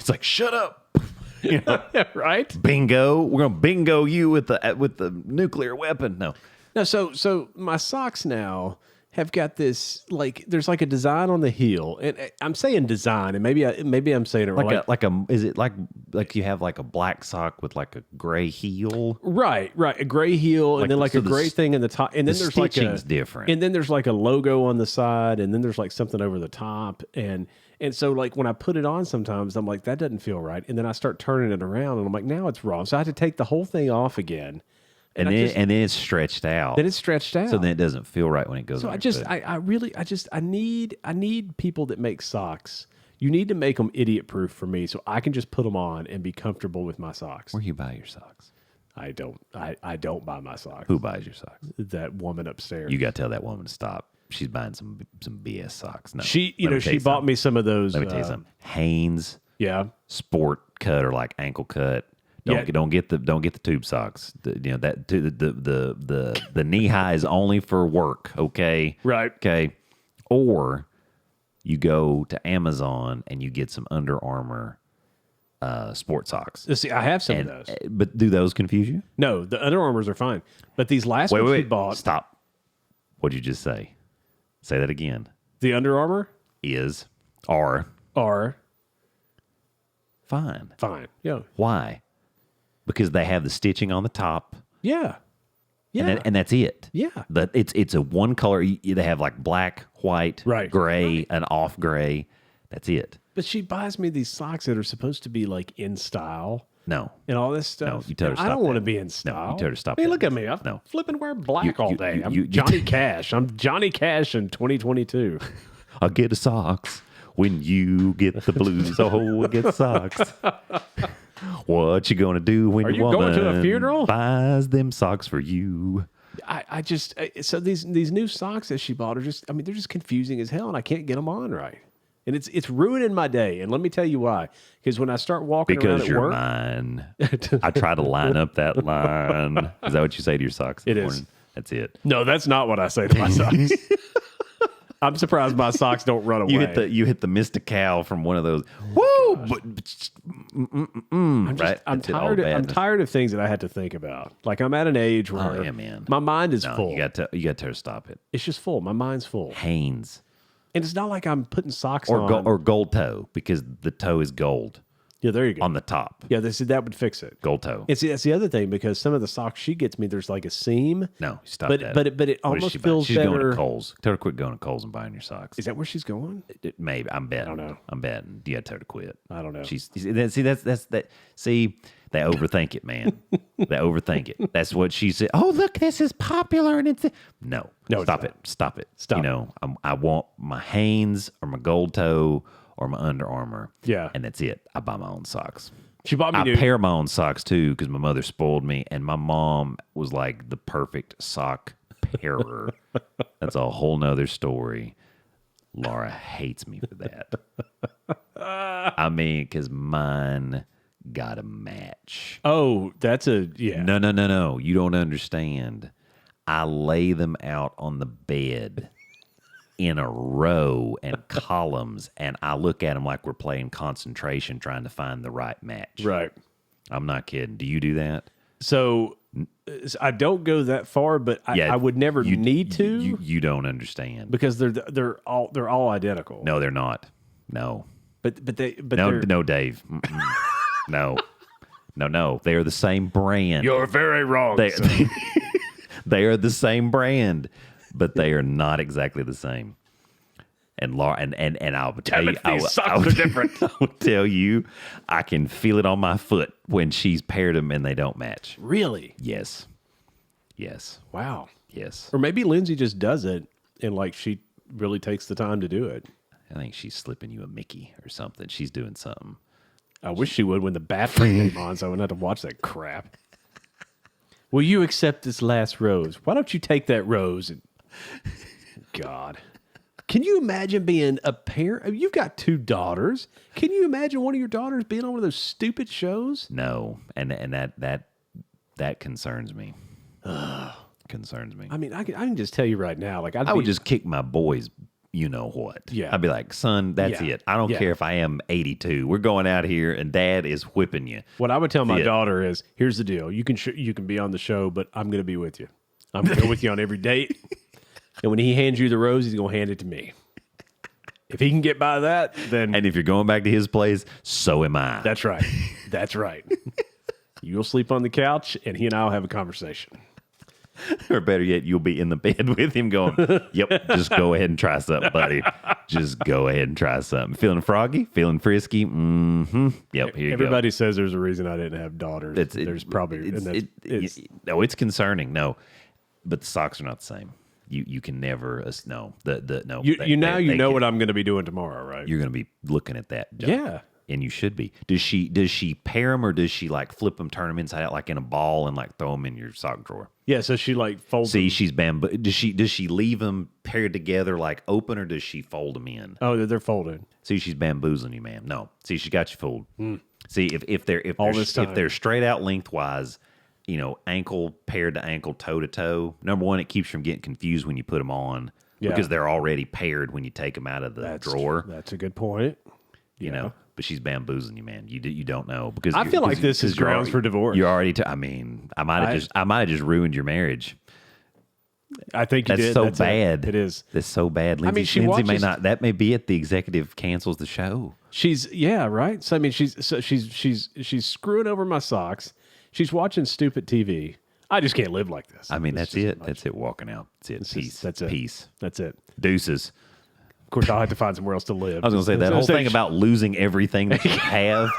like, shut up. Right? Bingo. We're gonna bingo you with the nuclear weapon. No. No, so my socks now have got this, like, there's like a design on the heel, and I'm saying design, and maybe I'm saying it wrong. Is it like you have like a black sock with like a gray heel? Right, a gray heel, and then like a gray thing in the top, and then there's like different, and then there's like a logo on the side, and then there's like something over the top, and so like when I put it on, sometimes I'm like, that doesn't feel right, and then I start turning it around, and I'm like, now it's wrong, so I had to take the whole thing off again. And then it's stretched out. Then it's stretched out. So then it doesn't feel right when it goes. So I need people that make socks. You need to make them idiot proof for me, so I can just put them on and be comfortable with my socks. Where you buy your socks? I don't buy my socks. Who buys your socks? That woman upstairs. You got to tell that woman to stop. She's buying some BS socks. No, she bought me some of those. Let me tell you something. Hanes. Yeah. Sport cut or like ankle cut. Don't get the tube socks. The knee high is only for work. Okay. Right. Okay. Or you go to Amazon and you get some Under Armour sport socks. See, I have some of those. But do those confuse you? No, the Under Armours are fine. But these last ones we bought. Stop. What'd you just say? Say that again. The Under Armour are fine. Yeah. Why? Because they have the stitching on the top. Yeah. Yeah. And that's it. Yeah. It's a one color. They have like black, white, gray, and off gray. That's it. But she buys me these socks that are supposed to be like in style. No. And all this stuff. No, you tell her to stop. I don't want to be in style. No, you tell her to stop. Hey, look at me. I'm flipping wear black all day. I'm Johnny Cash. I'm Johnny Cash in 2022. I'll get the socks when you get the blues. Oh, get the socks. What you gonna do when your woman going to a funeral? Buys them socks for you? So these new socks that she bought are they're just confusing as hell, and I can't get them on right. And it's ruining my day. And let me tell you why. Because when I start walking around at work, mine. I try to line up that line. Is that what you say to your socks? It is. That's it. No, that's not what I say to my socks. I'm surprised my socks don't run away. You hit the Mystical from one of those. Woo! I'm tired of things that I had to think about. Like I'm at an age where my mind is full. You got to stop it. It's just full. My mind's full. Hanes. And it's not like I'm putting socks on. Or gold toe, because the toe is gold. Yeah, there you go. On the top. Yeah, that would fix it. Gold toe. And see, that's the other thing, because some of the socks she gets me, there's like a seam. No, stop that. But it almost feels she's better. She's going to Kohl's. Tell her to quit going to Kohl's and buying your socks. Is that where she's going? Maybe. I'm betting. I don't know. I'm betting. You got to tell her to quit. I don't know. See, they overthink it, man. They overthink it. That's what she said. Oh, look, this is popular. And no, stop it. Stop it. Stop. I want my Hanes or my gold toe or my Under Armour. Yeah. And that's it. I buy my own socks. She bought me I pair my own socks too, because my mother spoiled me, and my mom was like the perfect sock pairer. That's a whole nother story. Laura hates me for that. Because mine got a match. Oh, that's yeah. No. You don't understand. I lay them out on the bed in a row and columns, and I look at them like we're playing concentration, trying to find the right match. Right. I'm not kidding. Do you do that? So I don't go that far, but I would never need to. You don't understand, because they're all identical. No, they're not. No. But no, Dave. No. They are the same brand. You're very wrong. They are the same brand, but they are not exactly the same. And Laura, and I'll tell you, these socks are different. I will tell you, I can feel it on my foot when she's paired them and they don't match. Really? Yes. Wow. Yes. Or maybe Lindsay just does it, and like she really takes the time to do it. I think she's slipping you a Mickey or something. She's doing something. I wish she would when the Bachelor came on, so I wouldn't have to watch that crap. Will you accept this last rose? Why don't you take that rose? And God. Can you imagine being a parent? You've got 2 daughters. Can you imagine one of your daughters being on one of those stupid shows? No, and that concerns me. Concerns me. I mean, I can just tell you right now, like I would just kick my boys. You know what? Yeah. I'd be like, son, that's it. I don't care if I am 82. We're going out here, and Dad is whipping you. What I would tell my daughter is, here's the deal: you can be on the show, but I'm going to be with you. I'm going to go with you on every date. And when he hands you the rose, he's going to hand it to me. If he can get by that, then... And if you're going back to his place, so am I. That's right. That's right. You'll sleep on the couch, and he and I will have a conversation. Or better yet, you'll be in the bed with him going, yep, just go ahead and try something, buddy. Just go ahead and try something. Feeling froggy? Feeling frisky? Mm-hmm. Yep, here you Everybody says there's a reason I didn't have daughters. There's probably... No, it's concerning. No, but the socks are not the same. You can never... No. No. You know what I'm going to be doing tomorrow, right? You're going to be looking at that. Yeah. And you should be. Does she pair them or does she like flip them, turn them inside out like in a ball and like throw them in your sock drawer? Yeah, so she like folds See, them. she's bamboo. Does she leave them paired together like open or does she fold them in? Oh, they're folded. See, she's bamboozling you, man. No. See, she got you fooled. See, if they're straight out lengthwise, ankle paired to ankle, toe to toe. Number one, it keeps from getting confused when you put them on because they're already paired when you take them out of the drawer. That's a good point. You know, but she's bamboozling you, man. You don't know because I feel like this is grounds for divorce. You're already. I might have just ruined your marriage. I think you did. That's so bad. It is. That's so bad. Lindsay, Lindsay may not. That may be it. The executive cancels the show. Right. So I mean, she's screwing over my socks. She's watching stupid TV. I just can't live like this. I mean, that's it. That's it. Walking out. That's it. Peace. That's it. Peace. That's it. Deuces. Of course, I'll have to find somewhere else to live. I was going to say that whole thing about losing everything that you have,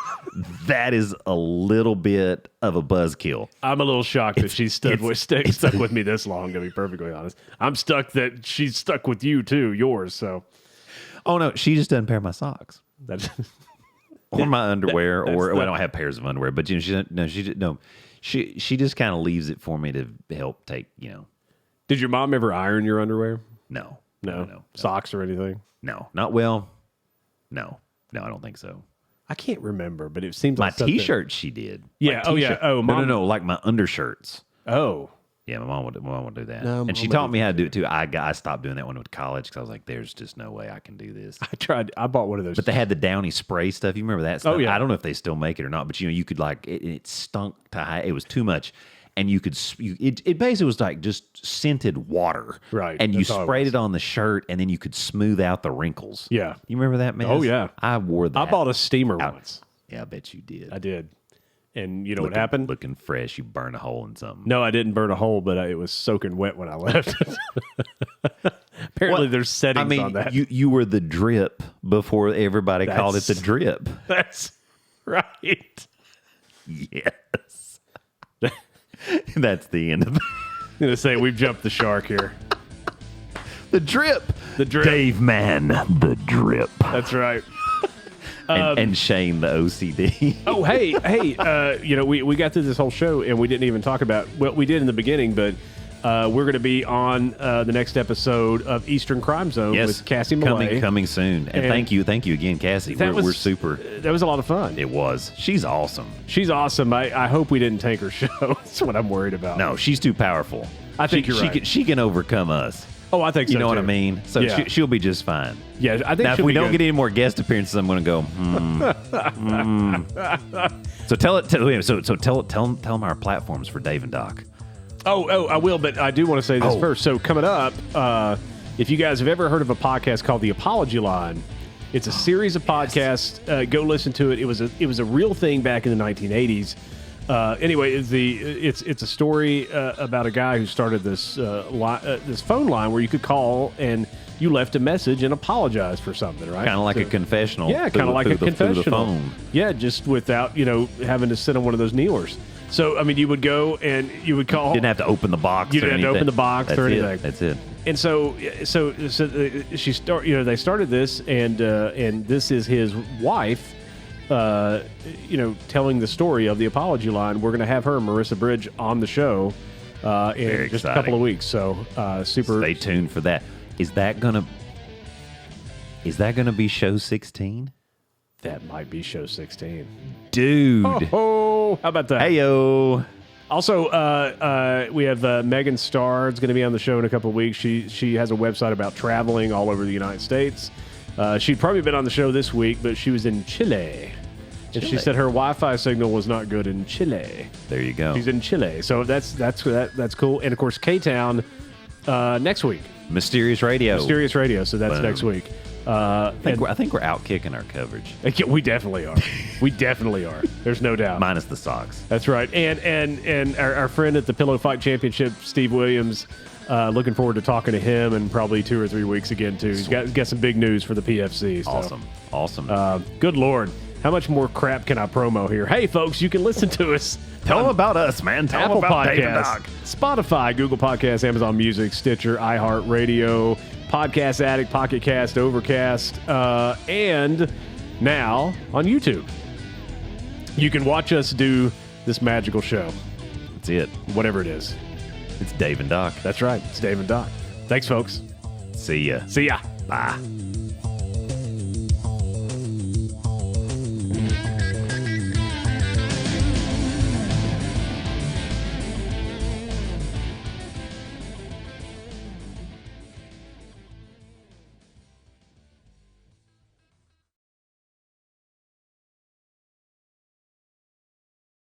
that is a little bit of a buzzkill. I'm a little shocked that she's stuck with me this long, to be perfectly honest. I'm stuck that she's stuck with you too, yours. So, oh no, she just doesn't pair my socks. Or my underwear, I don't have pairs of underwear, but she just kind of leaves it for me to help take. Did your mom ever iron your underwear? No. Socks or anything? No, not well. No, I don't think so. I can't remember, but it seems my like T-shirt she did. Yeah. Oh yeah. Oh, Mom. No, like my undershirts. Oh. Yeah, my mom would do that, no, and she taught me how to do it too. I stopped doing that one with college because I was like, "There's just no way I can do this." I tried. I bought one of those, but they had the Downy spray stuff. You remember that stuff? Oh yeah. I don't know if they still make it or not, but you could like it stunk to high. It was too much. And it basically was like just scented water. Right. And you sprayed it on the shirt, and then you could smooth out the wrinkles. Yeah. You remember that, man? Oh, yeah. I wore that. I bought a steamer once. Yeah, I bet you did. I did. And you know what happened? Looking fresh. You burned a hole in something. No, I didn't burn a hole, but it was soaking wet when I left. Apparently, there's settings on that. You were the drip before everybody called it the drip. That's right. Yes. That's the end of it. I'm going to say we've jumped the shark here. The drip. The drip. Dave Man, the drip. That's right. And Shane, the OCD. Oh, hey. We got through this whole show and we didn't even talk about, well, we did in the beginning, but we're going to be on the next episode of Eastern Crime Zone with Cassie Malay. Coming soon. And thank you again, Cassie. We're super. That was a lot of fun. It was. She's awesome. She's awesome. I hope we didn't tank her show. That's what I'm worried about. No, she's too powerful. I think you're right. She can overcome us. Oh, I think so. You know too. what I mean? So she'll be just fine. Yeah, I think now, if we don't get any more guest appearances, I'm going to go. So tell them our platforms for Dave and Doc. Oh, I will, but I do want to say this first. So coming up, if you guys have ever heard of a podcast called The Apology Line, it's a series of podcasts. Go listen to it. It was a real thing back in the 1980s. Anyway, it's a story about a guy who started this this phone line where you could call and you left a message and apologized for something, right? Kind of like a confessional. Yeah, kind of like a confessional. Through the phone. Yeah, just without having to sit on one of those kneelers. So I mean, you would go and you would call. You didn't have to open the box. You didn't have to open the box or anything. That's it. And so they started this, and this is his wife. Telling the story of the apology line. We're going to have her, Marissa Bridge, on the show in just a couple of weeks. So super. Stay tuned for that. Is that gonna be show 16? That might be show 16, dude. Oh, how about that? Heyo. Also, we have Megan Starr's going to be on the show in a couple of weeks. She has a website about traveling all over the United States. She'd probably been on the show this week, but she was in Chile. And she said her Wi-Fi signal was not good in Chile. There you go. She's in Chile, so that's cool. And of course, K-Town next week. Mysterious Radio. So that's Boom. Next week. I think we're out kicking our coverage. We definitely are. We definitely are. There's no doubt. Minus the socks. That's right. And our friend at the Pillow Fight Championship, Steve Williams, looking forward to talking to him in probably 2 or 3 weeks again, too. He's got some big news for the PFC. So. Awesome. Good Lord. How much more crap can I promo here? Hey, folks, you can listen to us. Tell them about us, man. Tell Apple them about Podcasts, Spotify, Google Podcasts, Amazon Music, Stitcher, iHeartRadio, Podcast Addict, Pocket Cast, Overcast, and now on YouTube. You can watch us do this magical show. That's it. Whatever it is. It's Dave and Doc. That's right. It's Dave and Doc. Thanks, folks. See ya. See ya. Bye.